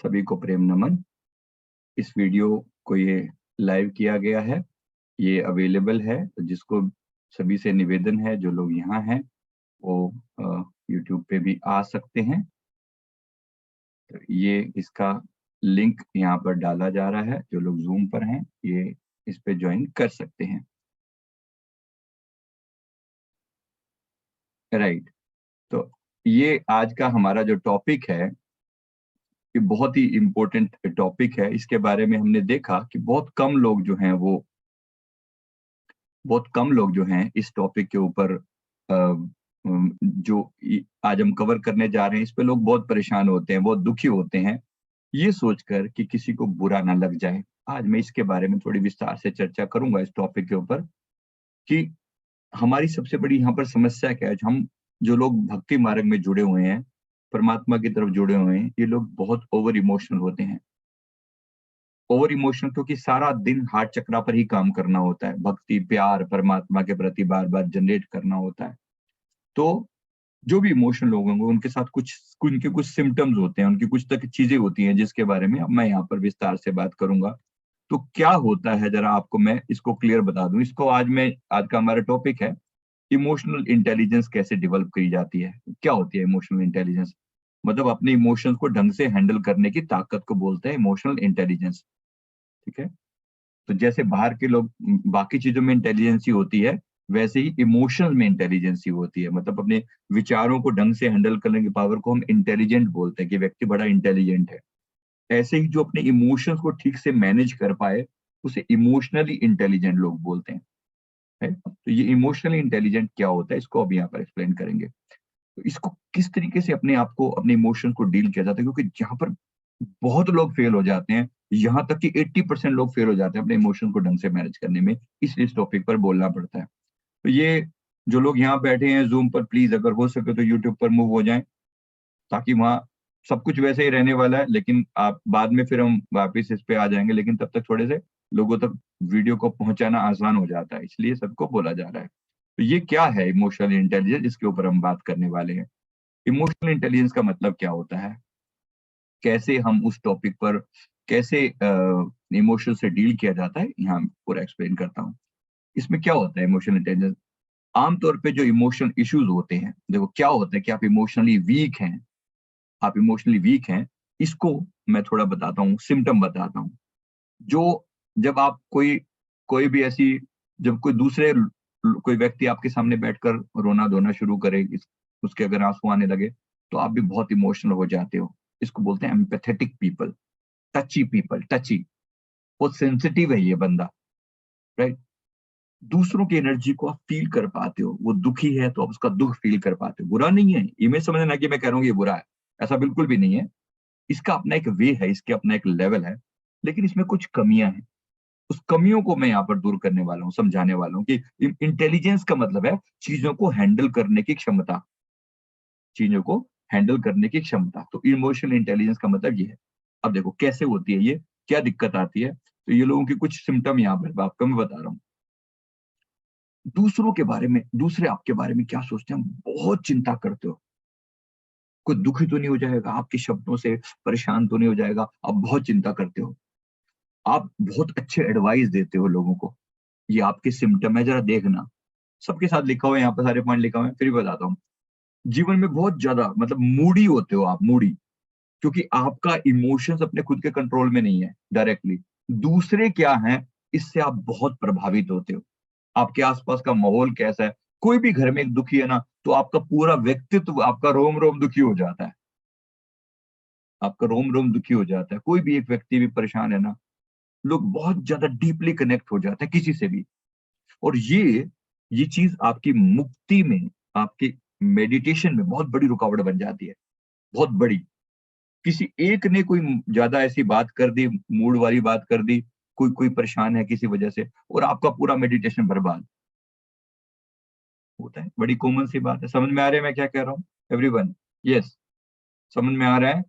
सभी को प्रेम नमन। इस वीडियो को ये लाइव किया गया है, ये अवेलेबल है, तो जिसको सभी से निवेदन है, जो लोग यहाँ हैं वो यूट्यूब पे भी आ सकते हैं। तो ये इसका लिंक यहाँ पर डाला जा रहा है, जो लोग जूम पर हैं ये इस पे ज्वाइन कर सकते हैं। राइट, तो ये आज का हमारा जो टॉपिक है ये बहुत ही इम्पोर्टेंट टॉपिक है। इसके बारे में हमने देखा कि बहुत कम लोग जो हैं इस टॉपिक के ऊपर आज हम कवर करने जा रहे हैं, इस पे लोग बहुत परेशान होते हैं, बहुत दुखी होते हैं, ये सोचकर कि किसी को बुरा ना लग जाए। आज मैं इसके बारे में थोड़ी विस्तार से चर्चा करूंगा इस टॉपिक के ऊपर कि हमारी सबसे बड़ी यहाँ पर समस्या क्या है। हम जो लोग भक्ति मार्ग में जुड़े हुए हैं, परमात्मा की तरफ जुड़े हुए हैं, ये लोग बहुत ओवर इमोशनल होते हैं। ओवर इमोशनल क्योंकि सारा दिन हार्ट चक्रा पर ही काम करना होता है, भक्ति प्यार परमात्मा के प्रति बार बार जनरेट करना होता है। तो जो भी इमोशनल लोग होंगे उनके साथ उनके कुछ सिम्टम्स होते हैं, उनकी कुछ तक चीजें होती हैं जिसके बारे में अब मैं यहाँ पर विस्तार से बात करूंगा। तो क्या होता है जरा आपको मैं इसको क्लियर बता दूं। आज का हमारा टॉपिक है इमोशनल इंटेलिजेंस कैसे डेवलप की जाती है। क्या होती है इमोशनल इंटेलिजेंस? मतलब अपने इमोशंस को ढंग से हैंडल करने की ताकत को बोलते हैं इमोशनल इंटेलिजेंस। ठीक है, तो जैसे बाहर के लोग बाकी चीजों में इंटेलिजेंसी होती है, वैसे ही इमोशंस में इंटेलिजेंसी होती है। मतलब अपने विचारों को ढंग से हैंडल करने की पावर को हम इंटेलिजेंट बोलते हैं कि व्यक्ति बड़ा इंटेलिजेंट है। ऐसे ही जो अपने इमोशंस को ठीक से मैनेज कर पाए उसे इमोशनली इंटेलिजेंट लोग बोलते हैं। है? तो ये इमोशनली इंटेलिजेंट क्या होता है इसको अभी यहाँ पर एक्सप्लेन करेंगे। तो इसको किस तरीके से अपने आप को अपने इमोशन को डील किया जाता है, क्योंकि जहां पर बहुत लोग फेल हो जाते हैं, यहाँ तक कि 80% लोग फेल हो जाते हैं अपने इमोशन को ढंग से मैनेज करने में, इसलिए इस टॉपिक पर बोलना पड़ता है। तो ये जो लोग यहाँ बैठे हैं जूम पर, प्लीज अगर हो सके तो यूट्यूब पर मूव हो जाएं, ताकि वहाँ सब कुछ वैसे ही रहने वाला है, लेकिन आप बाद में फिर हम वापस इस पे आ जाएंगे, लेकिन तब तक थोड़े से लोगों तक वीडियो को पहुंचाना आसान हो जाता है, इसलिए सबको बोला जा रहा है। तो ये क्या है इमोशनल इंटेलिजेंस, इसके ऊपर हम बात करने वाले हैं। इमोशनल इंटेलिजेंस का मतलब क्या होता है, कैसे हम उस टॉपिक पर कैसे इमोशन से डील किया जाता है, यहाँ पूरा एक्सप्लेन करता हूँ। इसमें क्या होता है इमोशनल इंटेलिजेंस? आमतौर पे जो इमोशनल इश्यूज होते हैं, देखो क्या होता है कि आप इमोशनली वीक हैं, इसको मैं थोड़ा बताता हूँ, सिम्टम बताता हूँ। जो जब आप कोई भी ऐसी जब कोई व्यक्ति आपके सामने बैठकर रोना धोना शुरू करे, उसके अगर आंसू आने लगे, तो आप भी बहुत इमोशनल हो जाते हो। इसको बोलते हैं एम्पैथेटिक पीपल, टची, बहुत सेंसिटिव है ये बंदा। राइट, दूसरों की एनर्जी को आप फील कर पाते हो, वो दुखी है तो आप उसका दुख फील कर पाते हो। बुरा नहीं है, इमेज समझना कि मैं कह रहा हूँ ये बुरा है, ऐसा बिल्कुल भी नहीं है। इसका अपना एक वे है, इसके अपना एक लेवल है, लेकिन इसमें कुछ कमियां हैं। उस कमियों को मैं यहाँ पर दूर करने वाला हूँ, समझाने वाला हूँ कि इंटेलिजेंस का मतलब है चीजों को हैंडल करने की क्षमता, चीजों को हैंडल करने की क्षमता। तो इमोशनल इंटेलिजेंस का मतलब ये है। अब देखो कैसे होती है ये, क्या दिक्कत आती है। तो ये लोगों के कुछ सिम्टम यहाँ पर आपको मैं बता रहा हूँ। दूसरे आपके बारे में क्या सोचते हैं, बहुत चिंता करते हो। कोई दुखी तो नहीं हो जाएगा आपके शब्दों से, परेशान तो नहीं हो जाएगा, आप बहुत चिंता करते हो। आप बहुत अच्छे एडवाइस देते हो लोगों को, ये आपके सिम्टम है, जरा देखना। सबके साथ लिखा हुआ है, यहाँ पर सारे पॉइंट लिखा हुआ है, फिर भी बताता हूँ। जीवन में बहुत ज्यादा मतलब मूडी होते हो आप, मूडी, क्योंकि आपका इमोशंस अपने खुद के कंट्रोल में नहीं है डायरेक्टली। दूसरे क्या हैं, इससे आप बहुत प्रभावित होते हो। आपके आसपास का माहौल कैसा है, कोई भी घर में एक दुखी है ना, तो आपका पूरा व्यक्तित्व, आपका रोम रोम दुखी हो जाता है, आपका रोम रोम दुखी हो जाता है। कोई भी एक व्यक्ति भी परेशान है ना, लोग बहुत ज्यादा डीपली कनेक्ट हो जाते हैं किसी से भी। और ये चीज आपकी मुक्ति में, आपके मेडिटेशन में बहुत बड़ी रुकावट बन जाती है, बहुत बड़ी। किसी एक ने कोई ज्यादा ऐसी बात कर दी, मूड वाली बात कर दी, कोई कोई परेशान है किसी वजह से, और आपका पूरा मेडिटेशन बर्बाद होता है। बड़ी कॉमन सी बात है, समझ में आ रहा है मैं क्या कह रहा हूँ एवरीवन? यस, समझ में आ रहा है?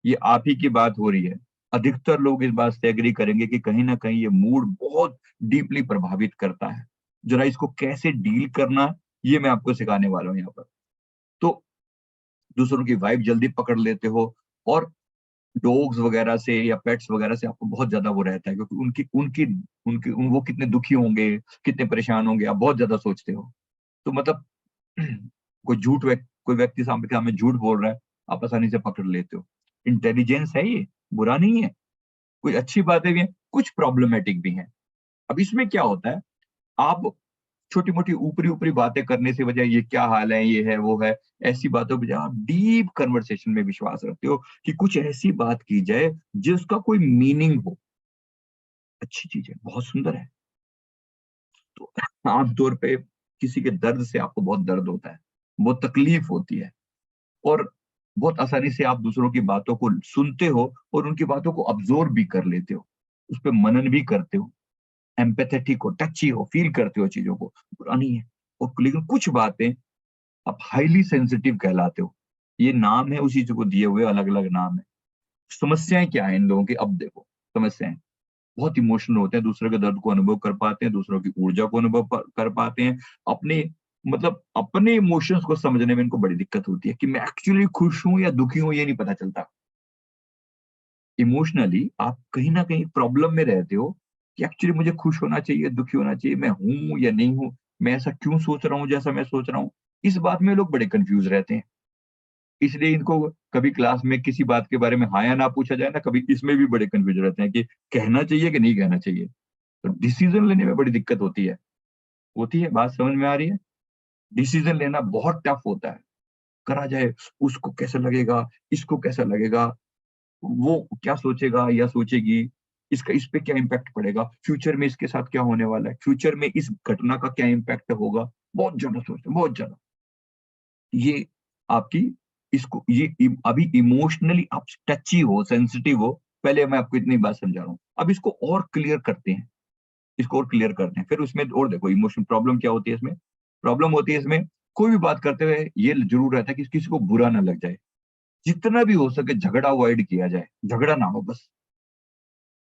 ये आप ही की बात हो रही है। अधिकतर लोग इस बात से एग्री करेंगे कि कहीं ना कहीं ये मूड बहुत डीपली प्रभावित करता है। जरा इसको कैसे डील करना, ये मैं आपको सिखाने वाला हूँ यहाँ पर। तो दूसरों की वाइब जल्दी पकड़ लेते हो, और डॉग्स वगैरह से या पेट्स वगैरह से आपको बहुत ज्यादा वो रहता है, क्योंकि उनकी उनकी उनकी वो कितने दुखी होंगे, कितने परेशान होंगे, आप बहुत ज्यादा सोचते हो। तो मतलब कोई व्यक्ति सामने हमें झूठ बोल रहा है, आप आसानी से पकड़ लेते हो। इंटेलिजेंस है ये, बुरा नहीं है। कुछ अच्छी बातें भी हैं, कुछ प्रॉब्लमेटिक भी हैं। अब इसमें क्या होता है, आप छोटी मोटी ऊपरी ऊपरी बातें करने से बजाय ये क्या हाल है, ये है, वो है, ऐसी बातों बजाय आप डीप कन्वर्सेशन में विश्वास रखते हो कि कुछ ऐसी बात की जाए जिसका कोई मीनिंग हो। अच्छी चीज है, बहुत सुंदर है। तो आमतौर पे किसी के दर्द से आपको बहुत दर्द होता है, बहुत तकलीफ होती है, और बहुत आसानी से आप दूसरों की बातों को सुनते हो और उनकी बातों को अब्जॉर्ब भी कर लेते हो, उस पर मनन भी करते हो, एम्पैथेटिक हो, टची हो, फील करते हो चीजों को। बुरा नहीं है। और लेकिन कुछ बातें आप हाईली सेंसिटिव कहलाते हो। ये नाम है उसी को दिए हुए, अलग अलग नाम है। समस्याएं क्या है इन लोगों की, अब देखो। समस्याएं बहुत इमोशनल होते हैं, दूसरों के दर्द को अनुभव कर पाते हैं, दूसरों की ऊर्जा को अनुभव कर पाते हैं। अपने मतलब अपने इमोशंस को समझने में इनको बड़ी दिक्कत होती है कि मैं एक्चुअली खुश हूं या दुखी हूं, ये नहीं पता चलता। इमोशनली आप कहीं ना कहीं प्रॉब्लम में रहते हो कि एक्चुअली मुझे खुश होना चाहिए, दुखी होना चाहिए, मैं हूं या नहीं हूं, मैं ऐसा क्यों सोच रहा हूं जैसा मैं सोच रहा हूं। इस बात में लोग बड़े कंफ्यूज रहते हैं। इसलिए इनको कभी क्लास में किसी बात के बारे में हाँ या ना पूछा जाए ना, कभी इसमें भी बड़े कंफ्यूज रहते हैं कि कहना चाहिए कि नहीं कहना चाहिए। तो डिसीजन लेने में बड़ी दिक्कत होती है। होती है, बात समझ में आ रही है? डिसीजन लेना बहुत टफ होता है। करा जाए, उसको कैसा लगेगा, इसको कैसा लगेगा, वो क्या सोचेगा या सोचेगी, इसका इस पे क्या इम्पैक्ट पड़ेगा, फ्यूचर में इसके साथ क्या होने वाला है, फ्यूचर में इस घटना का क्या इम्पैक्ट होगा। बहुत ज्यादा सोचते हैं, बहुत ज्यादा। ये आपकी इसको ये अभी इमोशनली आप टची हो, सेंसिटिव हो। पहले मैं आपको इतनी बात समझा रहा हूँ, अब इसको और क्लियर करते हैं। इसको और क्लियर करते हैं, फिर उसमें और देखो इमोशन प्रॉब्लम क्या होती है इसमें। प्रॉब्लम होती है इसमें, कोई भी बात करते हुए ये जरूर रहता है कि किसी को बुरा ना लग जाए। जितना भी हो सके झगड़ा अवॉइड किया जाए, झगड़ा ना हो बस।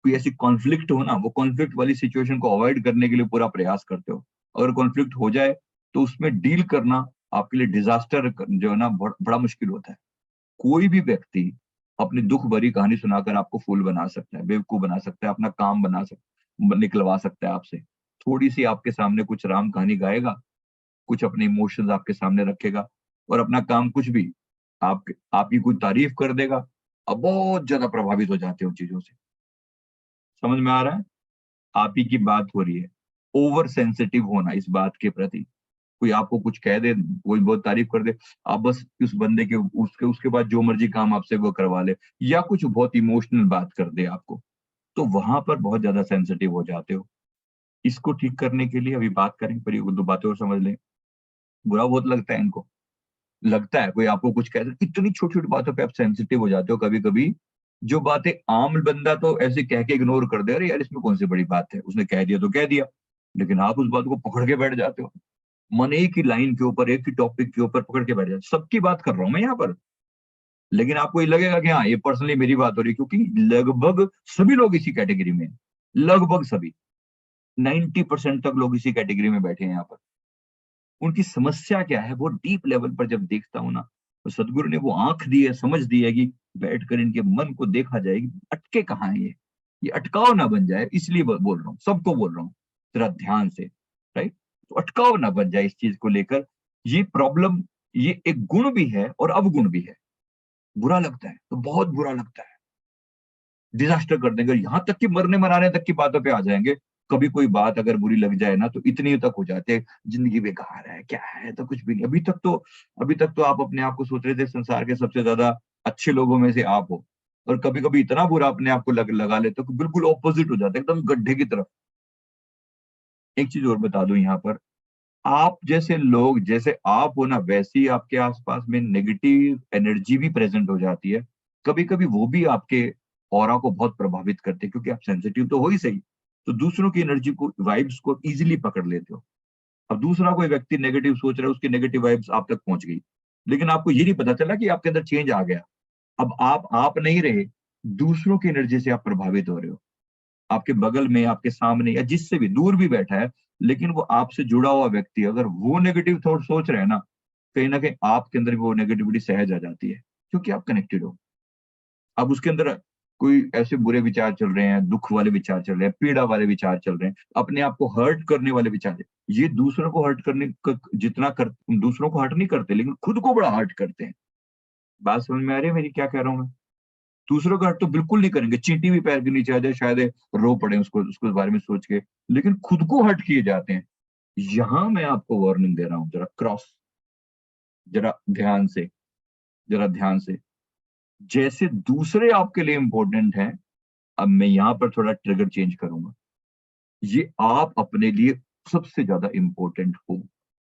कोई ऐसी कॉन्फ्लिक्ट हो ना, वो कॉन्फ्लिक्ट वाली सिचुएशन को अवॉइड करने के लिए पूरा प्रयास करते हो। अगर कॉन्फ्लिक्ट हो जाए तो उसमें डील करना आपके लिए डिजास्टर जो है ना, बड़ा मुश्किल होता है। कोई भी व्यक्ति अपनी दुख भरी कहानी सुनाकर आपको फूल बना सकता है, बेवकूफ बना सकता है, अपना काम निकलवा सकता है आपसे। थोड़ी सी आपके सामने कुछ राम कहानी गाएगा, कुछ अपने इमोशंस आपके सामने रखेगा, और अपना काम कुछ भी आपकी कोई तारीफ कर देगा। अब बहुत ज्यादा प्रभावित हो जाते हो उन चीजों से। समझ में आ रहा है? आप ही की बात हो रही है। ओवर सेंसिटिव होना इस बात के प्रति। कोई आपको कुछ कह दे, कोई बहुत तारीफ कर दे, आप बस उस बंदे के उसके उसके बाद जो मर्जी काम आपसे वो करवा ले, या कुछ बहुत इमोशनल बात कर दे आपको, तो वहां पर बहुत ज्यादा सेंसिटिव हो जाते हो। इसको ठीक करने के लिए अभी बात करें, पर ये दो बातें और समझ लें। बुरा बहुत लगता है इनको। लगता है कोई आपको कुछ कह दे, इतनी छोटी छोटी बातों पे आप सेंसिटिव हो जाते हो कभी कभी। जो बातें आम बंदा तो ऐसे कह के इग्नोर कर दे, अरे यार इसमें कौन सी बड़ी बात है, उसने कह दिया तो कह दिया। लेकिन आप उस बात को पकड़ के बैठ जाते हो। मन एक ही लाइन के ऊपर, एक ही टॉपिक के ऊपर पकड़ के बैठ जाते, सबकी बात कर रहा हूं मैं यहाँ पर। लेकिन आपको ये लगेगा कि हाँ ये पर्सनली मेरी बात हो रही है, क्योंकि लगभग सभी लोग इसी कैटेगरी में हैं। लगभग सभी, 90% तक लोग इसी कैटेगरी में बैठे हैं यहाँ पर। उनकी समस्या क्या है वो डीप लेवल पर जब देखता हूँ ना, तो सदगुरु ने वो आंख दी है, समझ दी है कि बैठकर इनके मन को देखा जाए कि अटके कहाँ है ये अटकाव ना बन जाए, इसलिए बोल रहा हूँ, सबको बोल रहा हूँ जरा ध्यान से। राइट? तो अटकाव ना बन जाए इस चीज को लेकर। ये प्रॉब्लम, ये एक गुण भी है और अवगुण भी है। बुरा लगता है तो बहुत बुरा लगता है, डिजास्टर कर देंगे, यहाँ तक कि मरने मराने तक की बातों पे आ जाएंगे। कभी कोई बात अगर बुरी लग जाए ना, तो इतनी तक हो जाते हैं, जिंदगी बेकार है, क्या है, तो कुछ भी नहीं। अभी तक तो आप अपने आप को सोच रहे थे संसार के सबसे ज्यादा अच्छे लोगों में से आप हो, और कभी कभी इतना बुरा अपने आप को लगा लेते हो कि बिल्कुल ऑपोजिट हो जाता है, एकदम गड्ढे की तरफ। एक चीज और बता दूं यहाँ पर, आप जैसे लोग, जैसे आप हो ना, वैसे ही आपके आसपास में नेगेटिव एनर्जी भी प्रेजेंट हो जाती है। कभी कभी वो भी आपके ऑरा को बहुत प्रभावित करते हैं, क्योंकि आप सेंसिटिव तो हो ही सही, तो दूसरों की एनर्जी को, वाइब्स को इजीली पकड़ लेते हो। अब दूसरा कोई व्यक्ति नेगेटिव सोच रहा है, उसकी नेगेटिव वाइब्स आप तक पहुंच गई, लेकिन आपको ये नहीं पता चला कि आपके अंदर चेंज आ गया। अब आप नहीं रहे, दूसरों की एनर्जी से आप प्रभावित हो रहे हो। आपके बगल में, आपके सामने, या जिससे भी दूर भी बैठा है, लेकिन वो आपसे जुड़ा हुआ व्यक्ति, अगर वो नेगेटिव थॉट सोच रहे हैं ना कहीं ना कहीं आपके अंदर भी वो नेगेटिविटी सहज आ जाती है, क्योंकि आप कनेक्टेड हो। अब उसके अंदर कोई ऐसे बुरे विचार चल रहे हैं, दुख वाले विचार चल रहे हैं, पीड़ा वाले विचार चल रहे हैं, अपने आप को हर्ट करने वाले विचार है। ये दूसरों को हर्ट करने क जितना कर दूसरों को हर्ट नहीं करते, लेकिन खुद को बड़ा हर्ट करते हैं। बात समझ में आ रही है मेरी, क्या कह रहा हूँ मैं? दूसरों का हर्ट तो बिल्कुल नहीं करेंगे, चींटी भी पैर के नीचे आ जाए शायद रो पड़े उसको उसके बारे में सोच के, लेकिन खुद को हर्ट किए जाते हैं। यहाँ मैं आपको वार्निंग दे रहा हूँ, जरा ध्यान से, जरा ध्यान से। जैसे दूसरे आपके लिए इंपॉर्टेंट हैं, अब मैं यहाँ पर थोड़ा ट्रिगर चेंज करूंगा। ये आप अपने लिए सबसे ज्यादा इंपॉर्टेंट हो।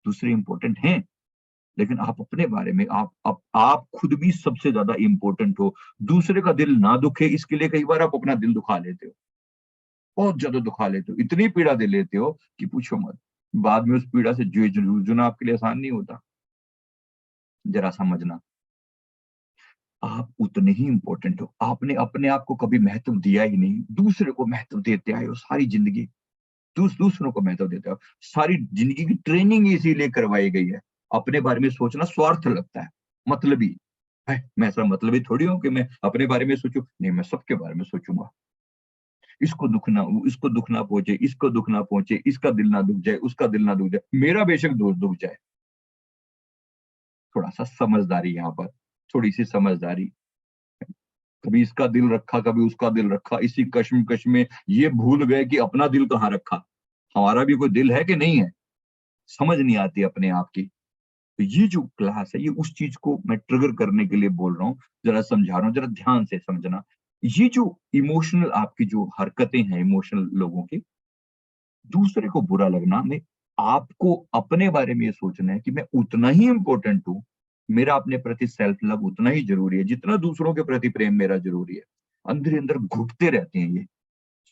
दूसरे इंपॉर्टेंट हैं, लेकिन आप अपने बारे में आप खुद भी सबसे ज्यादा इंपॉर्टेंट हो। दूसरे का दिल ना दुखे इसके लिए कई बार आप अपना दिल दुखा लेते हो, बहुत ज्यादा दुखा लेते हो, इतनी पीड़ा दे लेते हो कि पूछो मत। बाद में उस पीड़ा से जूझना आपके लिए आसान नहीं होता। जरा समझना, आप उतने ही इंपॉर्टेंट हो। आपने अपने आप को कभी महत्व दिया ही नहीं, दूसरे को महत्व देते आए हो सारी जिंदगी। दूसरों को महत्व देते हो, सारी जिंदगी की ट्रेनिंग इसीलिए करवाई गई है। अपने बारे में सोचना स्वार्थ लगता है, मतलबी है। मैं ऐसा मतलबी थोड़ी हूं कि मैं अपने बारे में सोचूं, नहीं, मैं सबके बारे में सोचूंगा। इसको दुख ना पहुंचे, इसको दुख ना पहुंचे, इसका दिल ना दुख जाए, उसका दिल ना दुख जाए, मेरा बेशक दोस्त दुख जाए। थोड़ा सा समझदारी यहाँ पर, थोड़ी सी समझदारी। कभी इसका दिल रखा, कभी उसका दिल रखा, इसी कश्मकश में ये भूल गए कि अपना दिल कहाँ रखा। हमारा भी कोई दिल है कि नहीं है, समझ नहीं आती अपने आप की। तो ये जो क्लास है, ये उस चीज को मैं ट्रिगर करने के लिए बोल रहा हूँ, जरा समझा रहा हूँ, जरा ध्यान से समझना। ये जो इमोशनल आपकी जो हरकतें हैं इमोशनल लोगों की, दूसरे को बुरा लगना में, आपको अपने बारे में ये सोचना है कि मैं उतना ही इंपॉर्टेंट हूँ। मेरा अपने प्रति सेल्फ लव उतना ही जरूरी है जितना दूसरों के प्रति प्रेम मेरा जरूरी है। अंदर ही अंदर घुटते रहते हैं ये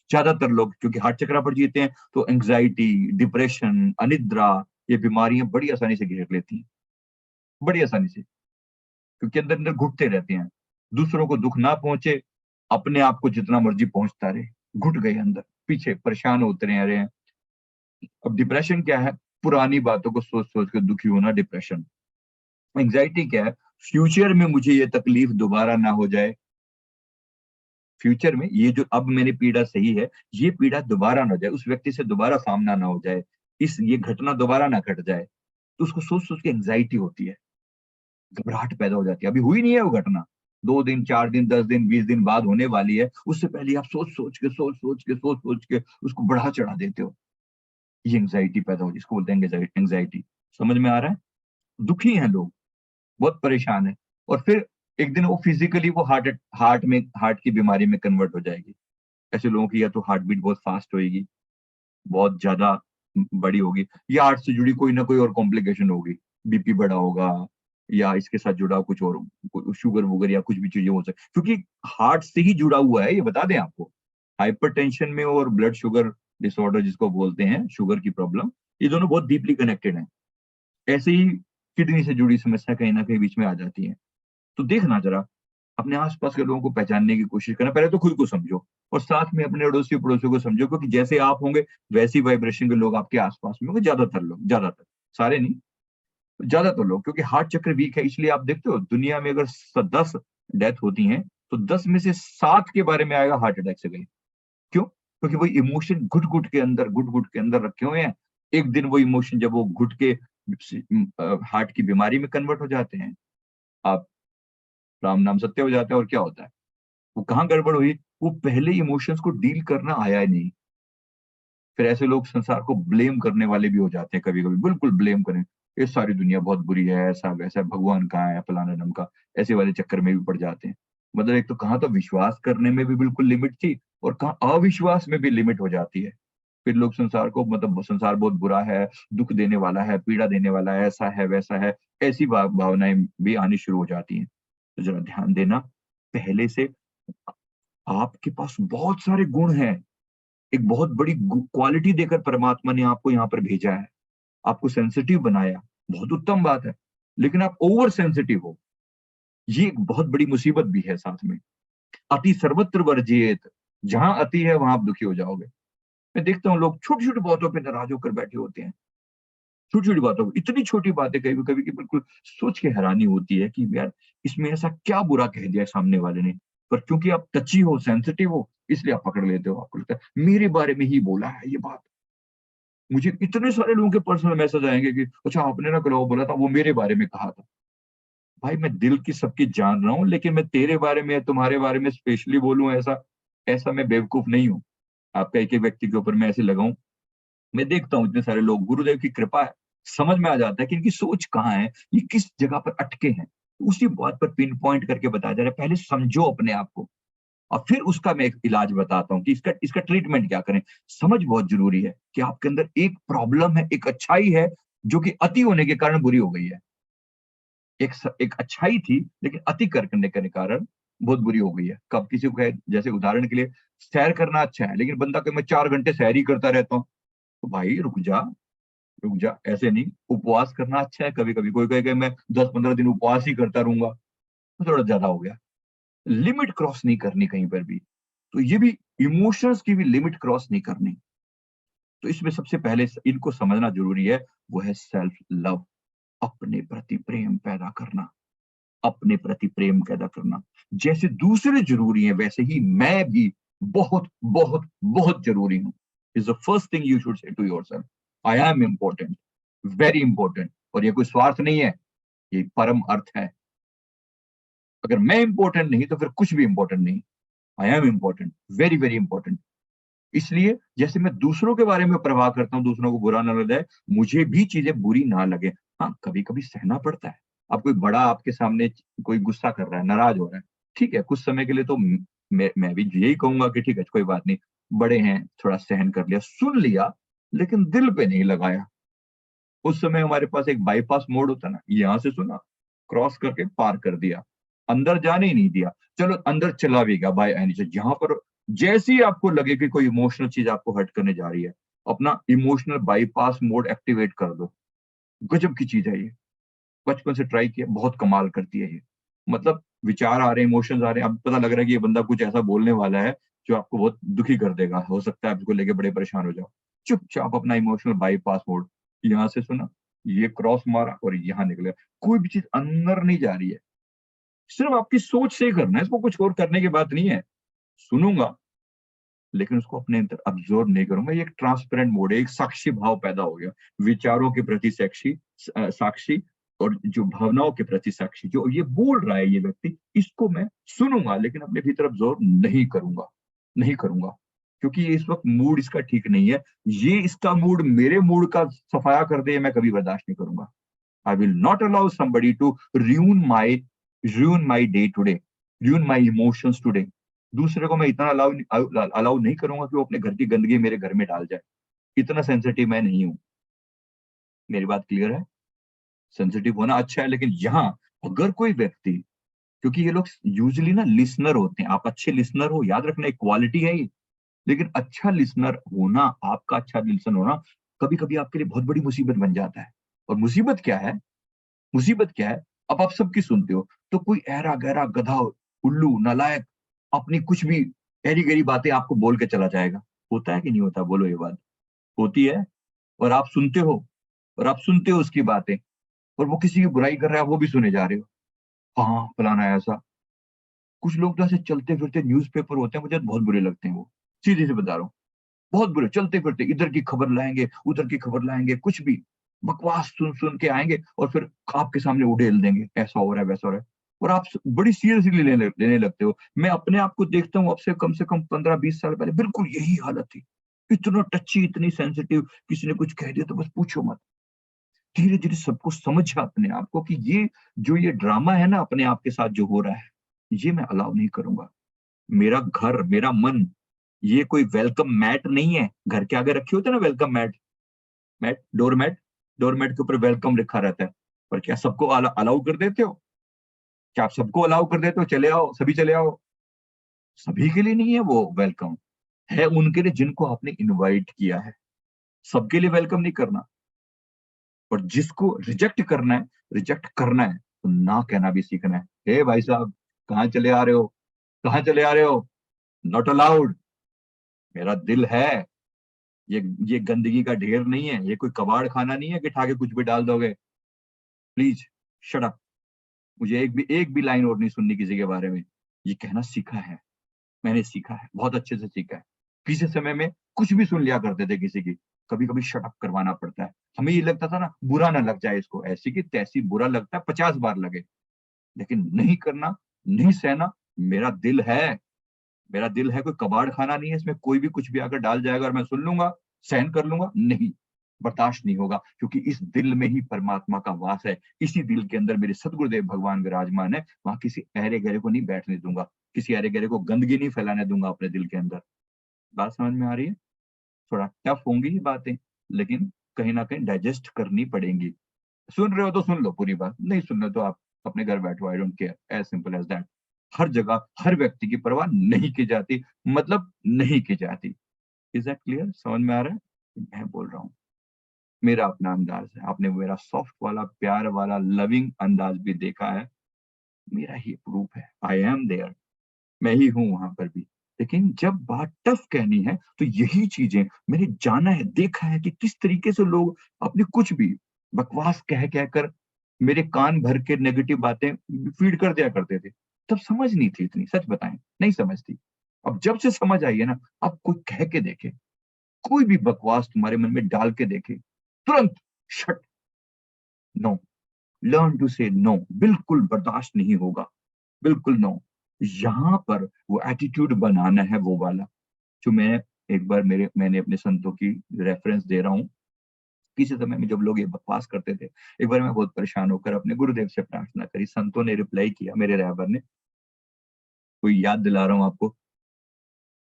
ज्यादातर लोग, क्योंकि हार्ट चक्रा पर जीते हैं तो एंग्जाइटी, डिप्रेशन, अनिद्रा, ये बीमारियां बड़ी आसानी से घेर लेती हैं, बड़ी आसानी से, क्योंकि अंदर अंदर घुटते रहते हैं। दूसरों को दुख ना पहुंचे, अपने आप को जितना मर्जी पहुंचता रहे, घुट गए अंदर, पीछे परेशान होते रहे हैं। अब डिप्रेशन क्या है? पुरानी बातों को सोच सोच के दुखी होना डिप्रेशन। एंग्जाइटी क्या है? फ्यूचर में मुझे ये तकलीफ दोबारा ना हो जाए, फ्यूचर में ये जो अब मैंने पीड़ा सही है, ये पीड़ा दोबारा ना हो जाए, उस व्यक्ति से दोबारा सामना ना हो जाए, इस ये घटना दोबारा ना घट जाए, तो उसको सोच सोच के एंग्जाइटी होती है, घबराहट पैदा हो जाती है। अभी हुई नहीं है वो घटना, 2 दिन, 4 दिन, 10 दिन, 20 दिन बाद होने वाली है, उससे पहले आप सोच सोच के उसको बढ़ा चढ़ा देते हो। ये एंग्जाइटी पैदा हो, जिसको बोलते हैं एंग्जाइटी। समझ में आ रहा है? दुखी हैं लोग, बहुत परेशान है, और फिर एक दिन वो फिजिकली वो हार्ट की बीमारी में कन्वर्ट हो जाएगी। ऐसे लोगों की या तो हार्ट बीट बहुत फास्ट होएगी, बहुत ज्यादा बड़ी होगी, या हार्ट से जुड़ी कोई ना कोई और कॉम्प्लिकेशन होगी, बीपी बढ़ा होगा, या इसके साथ जुड़ा कुछ और, शुगर वुगर या कुछ भी चीजें हो सकती, क्योंकि हार्ट से ही जुड़ा हुआ है, ये बता दें आपको। हाइपरटेंशन में और ब्लड शुगर डिसऑर्डर जिसको बोलते हैं, शुगर की प्रॉब्लम, ये दोनों बहुत डीपली कनेक्टेड हैं। ऐसे ही किडनी से जुड़ी समस्या कहीं ना कहीं बीच में आ जाती है। तो देखना जरा, अपने आस-पास के लोगों को पहचानने की कोशिश करना। पहले तो खुद को समझो, और साथ में अपने अड़ोसी-पड़ोसियों को समझो, क्योंकि जैसे आप होंगे वैसी वाइब्रेशन के लोग आपके आस-पास में होंगे, ज्यादातर, सारे नहीं, ज्यादातर लोग, क्योंकि हार्ट चक्र वीक है। इसलिए आप देखते हो दुनिया में अगर 10 डेथ होती हैं, तो 10 में से 7 के बारे में आएगा हार्ट अटैक से गई। क्यों? क्योंकि वो इमोशन घुट-घुट के अंदर रखे हुए हैं। एक दिन वो इमोशन जब वो घुट के हार्ट की बीमारी में कन्वर्ट हो जाते हैं, आप राम नाम सत्य हो जाता है, और क्या होता है? वो कहाँ गड़बड़ हुई? वो पहले इमोशंस को डील करना आया ही नहीं। फिर ऐसे लोग संसार को ब्लेम करने वाले भी हो जाते हैं कभी-कभी, बिल्कुल ब्लेम करें। ये सारी दुनिया बहुत बुरी है, ऐसा-वैसा, भगवान कहाँ है, फलाना-ढिमका, ऐसे वाले चक्कर में भी पड़ जाते हैं। मतलब एक तो कहाँ तो विश्वास करने में भी बिल्कुल लिमिट थी, और कहाँ अविश्वास में भी लिमिट हो जाती है। फिर लोग संसार को, मतलब संसार बहुत बुरा है, दुःख देने वाला है, पीड़ा देने वाला है, ऐसा है, वैसा है, ऐसी भावनाएँ भी आनी शुरू हो जाती हैं। तो ज़रा ध्यान देना, पहले से आपके पास बहुत सारे गुण हैं। एक बहुत बड़ी क्वालिटी देकर परमात्मा ने आपको यहाँ पर भेजा है, आपको सेंसिटिव बनाया, बहुत उत्तम बात है। लेकिन आप ओवर सेंसिटिव हो, ये एक बहुत बड़ी मुसीबत भी है साथ में। अति सर्वत्र वर्जियेत, जहां अति है वहां आप दुखी हो जाओगे। मैं देखता हूँ लोग छोटी छोटी बातों पे नाराज होकर बैठे होते हैं, छोटी छोटी बातों पे, इतनी छोटी बातें कभी कभी कि बिल्कुल सोच के हैरानी होती है कि यार, इसमें ऐसा क्या बुरा कह दिया सामने वाले ने। पर क्योंकि आप टची हो, सेंसिटिव हो, इसलिए आप पकड़ लेते हो। आपको लगता है मेरे बारे में ही बोला है ये बात। मुझे इतने सारे लोगों के पर्सनल मैसेज आएँगे कि अच्छा आपने ना कल वो बोला था, वो मेरे बारे में कहा था। भाई मैं दिल की सबकी जान रहा हूँ, लेकिन मैं तेरे बारे में, तुम्हारे बारे में स्पेशली बोलूँ ऐसा, ऐसा मैं बेवकूफ नहीं हूँ। आपका एक-एक व्यक्ति के ऊपर मैं ऐसे लगाऊँ। मैं देखता हूँ इतने सारे लोग, गुरुदेव की कृपा है, समझ में आ जाता है कि इनकी सोच कहाँ है, ये किस जगह पर अटके हैं। तो उसी बात पर पिन पॉइंट करके बताया जा रहा है, पहले समझो अपने आप को और फिर उसका मैं एक इलाज बताता हूँ कि इसका इसका ट्रीटमेंट क्या करें। समझ बहुत ज़रूरी है कि आपके अंदर एक प्रॉब्लम है, एक अच्छाई है, जो कि अति होने के कारण बुरी हो गई है। एक अच्छाई थी, लेकिन अति करने के कारण बहुत बुरी हो गई है। कब किसी को कहे, जैसे उदाहरण के लिए सैर करना अच्छा है, लेकिन बंदा कहे मैं 4 घंटे सैर ही करता रहता हूँ। तो भाई रुक जा, ऐसे नहीं। उपवास करना अच्छा है कभी-कभी। कोई कहे कि मैं 10-15 दिन उपवास ही करता रहूँगा, तो थोड़ा ज़्यादा हो गया। लिमिट क्रॉस नहीं करनी कहीं पर भी। तो ये भी इमोशंस की भी लिमिट क्रॉस नहीं करनी। तो इसमें सबसे पहले इनको समझना ज़रूरी है, वो है सेल्फ लव, अपने प्रति प्रेम पैदा करना। अपने प्रति प्रेम पैदा करना। जैसे दूसरे ज़रूरी हैं, वैसे ही मैं भी बहुत, बहुत, बहुत ज़रूरी हूँ। Is the first thing you should say to yourself, I am important, very important. और ये कोई स्वार्थ नहीं है, ये परम अर्थ है। अगर मैं इम्पोर्टेंट नहीं, तो फिर कुछ भी इम्पोर्टेंट नहीं। आई am important, very, very important. इसलिए जैसे मैं दूसरों के बारे में परवाह करता हूँ, दूसरों को बुरा ना लग जाए, मुझे भी चीज़ें बुरी ना लगें। हाँ, कभी-कभी सहना पड़ता है। अब कोई बड़ा आपके सामने कोई गुस्सा कर रहा है, नाराज़ हो रहा है, ठीक है, कुछ समय के लिए तो मैं भी यही कहूँगा कि ठीक है, कोई बात नहीं, बड़े हैं, थोड़ा सहन कर लिया, सुन लिया, लेकिन दिल पे नहीं लगाया। उस समय हमारे पास एक बाईपास मोड होता है ना, यहाँ से सुना, क्रॉस करके पार कर दिया, अंदर जाने ही नहीं दिया। चलो अंदर चला भी गया बाय एनी चांस, जहाँ पर जैसे ही आपको लगे कि कोई इमोशनल चीज़ आपको हर्ट करने जा रही है, अपना इमोशनल बाईपास मोड एक्टिवेट कर दो। गज़ब की चीज़ है ये। बचपन से ट्राई किया, बहुत कमाल करती है ये। मतलब विचार आ रहे हैं, इमोशंस आ रहे हैं, अब पता लग रहा है कि ये बंदा कुछ ऐसा बोलने वाला है, जो आपको बहुत दुखी कर देगा। हो सकता है आप इसको लेके बड़े परेशान हो जाओ। चुपचाप अपना इमोशनल बाईपास मोड, यहाँ से सुना, ये क्रॉस मारा और यहाँ निकले। कोई भी चीज़ अंदर नहीं जा रही है। सिर्फ़ आपकी सोच से ही करना है, इसको कुछ और करने की बात नहीं है। सुनूँगा, लेकिन उसको अपने अंदर अब्ज़ॉर्ब नहीं करूँगा। ये एक ट्रांसपेरेंट मोड है, एक साक्षी भाव पैदा हो गया। विचारों के प्रति साक्षी और जो भावनाओं के प्रति साक्षी, जो ये बोल रहा है ये व्यक्ति, इसको मैं सुनूँगा, लेकिन अपने भीतर अब्ज़ॉर्ब नहीं करूँगा, नहीं करूँगा। क्योंकि ये इस वक़्त मूड इसका ठीक नहीं है। ये इसका मूड मेरे मूड का सफाया कर दे, ये मैं कभी बर्दाश्त नहीं करूँगा। I will not allow somebody to ruin my ruin my day today, ruin my emotions today. दूसरे को मैं इतना अलाउ नहीं करूँगा कि वो अपने घर की गंदगी मेरे घर में डाल जाए। इतना सेंसिटिव मैं नहीं हूँ। मेरी बात क्लियर है? सेंसिटिव होना अच्छा है, लेकिन यहाँ अगर कोई व्यक्ति, क्योंकि ये लोग यूजुअली ना लिसनर होते हैं, आप अच्छे लिसनर हो, याद रखना एक क्वालिटी है ये। लेकिन अच्छा लिसनर होना, आपका अच्छा लिसनर होना कभी-कभी आपके लिए बहुत बड़ी मुसीबत बन जाता है। और मुसीबत क्या है? मुसीबत क्या है? अब आप सबकी सुनते हो, तो कोई ऐरा-गैरा गधा, उल्लू, नालायक अपनी कुछ भी ऐरी-गैरी बातें आपको बोल के चला जाएगा। होता है कि नहीं होता? बोलो ये बात। होती है? और आप सुनते हो, और आप सुनते हो उसकी बातें, और वो किसी की बुराई कर रहा है, वो भी सुने जा रहे हो। हाँ, फलाना ऐसा। कुछ लोग तो ऐसे चलते-फिरते न्यूज़पेपर होते हैं, मुझे बहुत बुरे लगते हैं वो। सीधे-से बता रहा हूँ। बहुत बुरे, चलते-फिरते इधर की खबर लाएँगे, उधर की खबर लाएँगे, कुछ भी। बकवास सुन-सुन के आएँगे और फिर आपके सामने उड़ेल देंगे, ऐसा हो रहा है, वैसा हो रहा है। और आप बड़ी सीरियसली लेने लगते हो। मैं अपने आप को देखता हूँ, अब से कम 15-20 साल पहले बिल्कुल यही हालत थी। इतना टची, इतनी सेंसिटिव, किसी ने कुछ कह दिया तो बस पूछो मत। धीरे-धीरे सबको समझा अपने आप को कि ये जो ये ड्रामा है ना अपने आप के साथ जो हो रहा है, ये मैं अलाउ नहीं करूँगा। मेरा घर, मेरा मन, ये कोई वेलकम मैट नहीं है। घर के आगे रखे होते हैं ना वेलकम मैट, डोर मैट के ऊपर वेलकम लिखा रहता है। पर क्या सबको अलाउ कर देते हो? क्या आप सबको अलाउ कर देते हो, चले आओ, सभी चले आओ? सभी के लिए नहीं है वो वेलकम, है उनके लिए जिनको आपने इनवाइट किया है। सबके लिए वेलकम नहीं करना। और जिसको रिजेक्ट करना है, तो ना कहना भी सीखना है। हे भाई साहब, कहाँ चले आ रहे हो? कहाँ चले आ रहे हो? Not allowed. मेरा दिल है, ये गंदगी का ढेर नहीं है, ये कोई कबाड़ खाना नहीं है कि उठा के कुछ भी डाल दोगे। Please shut up. मुझे एक भी लाइन और नहीं सुननी किसी के बारे में। ये कहना सीखा है, मैंने सीखा है, बहुत अच्छे से सीखा है। किसी समय में कुछ भी सुन लिया करते थे किसी की, कभी-कभी शट अप करवाना पड़ता है। हमें ये लगता था ना बुरा ना लग जाए इसको, ऐसी की तैसी बुरा लगता है 50 बार लगे, लेकिन नहीं करना, नहीं सहना, मेरा दिल है। मेरा दिल है, कोई कबाड़ खाना नहीं है, इसमें कोई भी कुछ भी आकर डाल जाएगा और मैं सुन लूँगा, सहन कर लूँगा, नहीं, बर्दाश्त नहीं होगा, क्योंकि इस दिल में ही परमात्मा का वास है। इसी दिल के अंदर मेरे सद्गुरुदेव भगवान विराजमान है, वहाँ किसी ऐरे-गैरे को नहीं बैठने दूँगा, किसी ऐरे-गैरे को गंदगी नहीं फैलाने दूँगा अपने दिल के अंदर। बात समझ में आ रही है? थोड़ा टफ होंगी ये बातें, लेकिन कहीं न कहीं डाइजेस्ट करनी पड़ेंगी। सुन रहे हो तो सुन लो पूरी बात, नहीं सुन रहे तो आप अपने घर बैठो, I don't care, as simple as that. हर जगह, हर व्यक्ति की परवाह नहीं की जाती, मतलब नहीं की जाती। Is that clear? समझ में आ रहा है? मैं बोल रहा हूँ, मेरा अपना अंदाज़ है, आपने मेरा सॉफ्ट वाला, प्यार वाला, लविंग अंदाज़ भी देखा है, मेरा ही प्रूफ है, आई एम देयर, मैं ही हूँ वहाँ पर भी। लेकिन जब बात टफ कहनी है, तो यही चीज़ें मैंने जाना है, देखा है कि किस तरीके से लोग अपनी कुछ भी बकवास कह कर मेरे कान भर के नेगेटिव बातें फ़ीड कर दिया करते थे। तब समझ नहीं थी इतनी, सच बताएँ, नहीं समझ थी। अब जब से समझ आई है ना, अब कोई कह के देखे, कोई भी बकवास तुम्हारे मन में डाल के देखे, तुरंत shut, no, learn to say no, बिल्कुल बर्दाश्त नहीं होगा, बिल्कुल नो। यहाँ पर वो एटीट्यूड बनाना है वो वाला, जो मैं एक बार मैंने अपने संतों की रेफरेंस दे रहा हूँ। किसी समय में जब लोग ये बकवास करते थे, एक बार मैं बहुत परेशान होकर अपने गुरुदेव से प्रार्थना करी, संतों ने रिप्लाई किया, मेरे रहबर ने, कोई याद दिला रहा हूँ आपको,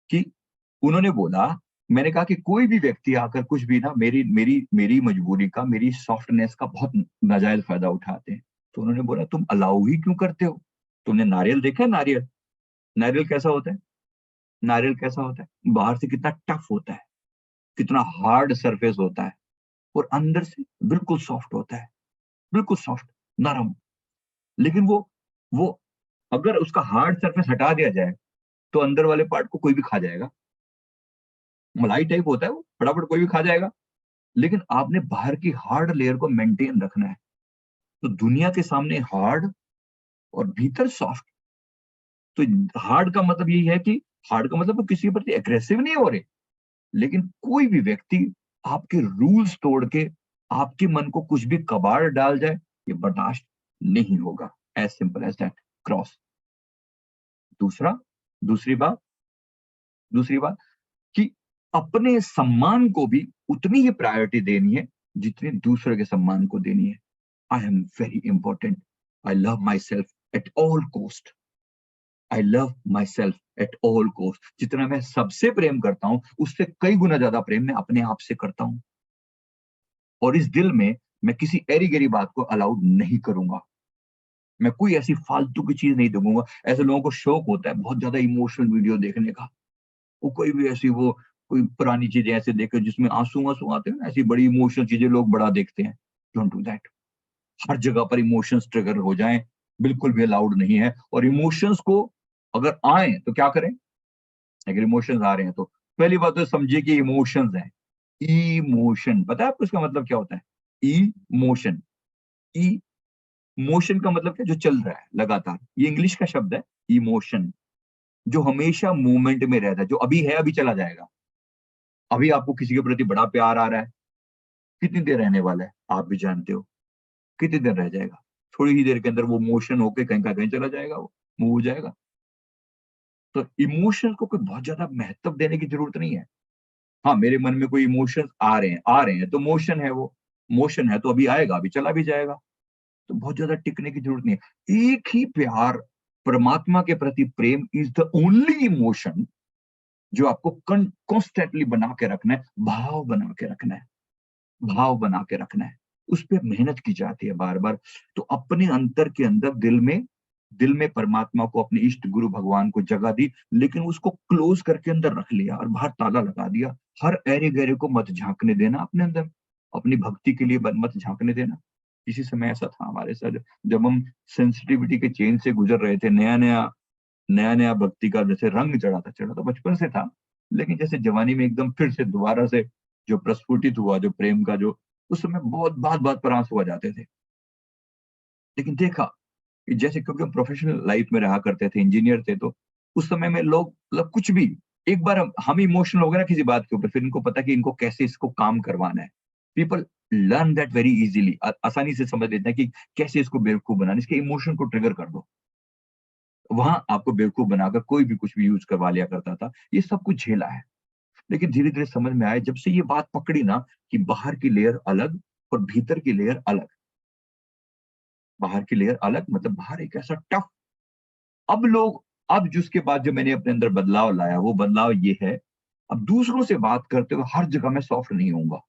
कि उन्होंने बोला, मैंने कहा कि कोई भी व्यक्ति आकर कुछ भी ना मेरी मेरी मेरी मजबूरी का, मेरी सॉफ्टनेस का बहुत नाजायज़ फ़ायदा उठाते हैं। तो उन्होंने बोला, तुम अलाउ ही क्यों करते हो? तुमने नारियल देखा है नारियल? नारियल कैसा होता है? नारियल कैसा होता है? बाहर से कितना टफ होता है, कितना हार्ड सरफेस होता है और अंदर से बिल्कुल सॉफ्ट होता है, बिल्कुल सॉफ्ट, नरम। लेकिन वो अगर उसका हार्ड सरफेस हटा दिया जाए, तो अंदर वाले पार्ट को कोई भी खा जाएगा। मलाई टाइप होता है वो, फटाफट कोई भी खा जाएगा। लेकिन आपने बाहर की हार्ड लेयर को मेंटेन रखना है। तो दुनिया के सामने हार्ड और भीतर सॉफ्ट। तो हार्ड का मतलब यही है कि हार्ड का मतलब वो किसी के प्रति एग्रेसिव नहीं हो रहे, लेकिन कोई भी व्यक्ति आपके रूल्स तोड़ के आपके मन को कुछ भी कबाड़ डाल जाए, ये बर्दाश्त नहीं होगा। As simple as that, cross. दूसरा दूसरी बात कि अपने सम्मान को भी उतनी ही प्रायोरिटी देनी है, जितनी दूसरे के सम्मान को देनी है। I am very important. I love my self at all cost. I love my self at all cost. जितना मैं सबसे प्रेम करता हूँ, उससे कई गुना ज़्यादा प्रेम मैं अपने आप से करता हूँ। और इस दिल में मैं किसी ऐरी-गैरी बात को अलाउड नहीं करूँगा। मैं कोई ऐसी फालतू की चीज़ नहीं दूँगा। ऐसे लोगों को शौक होता है बहुत ज़्यादा इमोशनल वीडियो देखने का। वो कोई भी ऐसी वो कोई पुरानी चीज़ें ऐसे देखे जिसमें आँसू-वाँसू आते हैं ना, ऐसी बड़ी इमोशनल चीज़ें लोग बड़ा देखते हैं। Don't do that. हर जगह पर इमोशंस ट्रिगर हो जाएँ, बिल्कुल भी अलाउड नहीं है। और इमोशंस को अगर आएँ तो क्या करें? अगर इमोशंस आ रहे हैं तो पहली बात तो समझिए कि इमोशंस हैं। इमोशन पता है आपको इसका मतलब क्या होता है? इमोशन। ई मोशन का मतलब क्या? जो चल रहा है लगातार। ये इंग्लिश का शब्द है इमोशन, जो हमेशा मूवमेंट में रहता है, जो अभी है, अभी चला जाएगा। अभी आपको किसी के प्रति बड़ा प्यार आ रहा है, कितनी देर रहने वाला है? आप भी जानते हो, कितनी देर रह जाएगा? थोड़ी ही देर के अंदर वो मोशन होके कहीं का कहीं चला जाएगा वो, मूव हो जाएगा। तो इमोशन को कोई बहुत ज़्यादा महत्व देने की ज़रूरत नहीं है। हाँ, मेरे मन में कोई इमोशंस आ रहे हैं तो मोशन है वो, मोशन है तो अभी आएगा, अभी चला भी जाएगा। तो बहुत ज़्यादा टिकने की ज़रूरत नहीं है। एक ही प्यार, परमात्मा के प्रति प्रेम इज़ द ओनली इमोशन जो आपको कॉन्स्टेंटली बना के रखना है, भाव बना के रखना है, भाव बना के रखना है। उस पे मेहनत की जाती है बार-बार। तो अपने अंतर के अंदर दिल में परमात्मा को, अपने इष्ट गुरु भगवान को जगह दी, लेकिन उसको क्लोज़ करके अंदर रख लिया और बाहर ताला लगा दिया। हर ऐरे-गैरे को मत झाँकने देना अपने अंदर, अपनी भक्ति के लिए मत झाँकने देना। किसी समय ऐसा था हमारे साथ, जब हम सेंसिटिविटी के चेन से गुज़र रहे थे, नया-नया भक्ति का जैसे रंग चढ़ा था, बचपन से था, लेकिन जैसे जवानी में एकदम फिर से दोबारा से जो प्रस्फुटित हुआ, जो प्रेम का जो, उस समय बहुत बात-बात पर आँसू आ जाते थे। लेकिन देखा जैसे क्योंकि हम प्रोफेशनल लाइफ में रहा करते थे, इंजीनियर थे, तो उस समय में लोग मतलब कुछ भी, एक बार हम इमोशनल हो गए ना किसी बात के ऊपर, फिर इनको पता कि इनको कैसे इसको काम करवाना है। People learn that very easily, आसानी से समझ लेते हैं कि कैसे इसको बेवकूफ बनाना है, इसके इमोशन को ट्रिगर कर दो। वहाँ आपको बेवकूफ बनाकर कोई भी कुछ भी यूज़ करवा लिया करता था। ये सब कुछ झेला है। लेकिन धीरे-धीरे समझ में आया जब से ये बात पकड़ी ना कि बाहर की लेयर अलग और भीतर की लेयर अलग। बाहर की लेयर अलग मतलब बाहर एक ऐसा टफ, अब लोग, अब जिसके बाद जो मैंने अपने अंदर बदलाव लाया वो बदलाव ये है, अब दूसरों से बात करते हुए हर जगह मैं सॉफ्ट नहीं होऊँगा।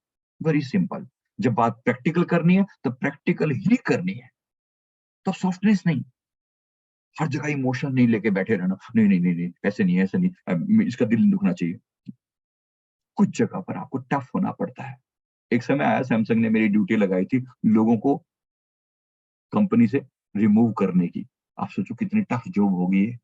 Very simple. जब बात प्रैक्टिकल करनी है तो प्रैक्टिकल ही करनी है। तब सॉफ्टनेस नहीं, हर जगह इमोशन नहीं लेके बैठे रहना। नहीं, नहीं, नहीं, नहीं, ऐसे नहीं, ऐसे नहीं, इसका दिल नहीं दुखना चाहिए। कुछ जगह पर आपको टफ होना पड़ता है। एक समय आया सैमसंग ने मेरी ड्यूटी लगाई थी लोगों को कंपनी से रिमूव करने की। आप सोचो कितनी टफ जॉब होगी ये।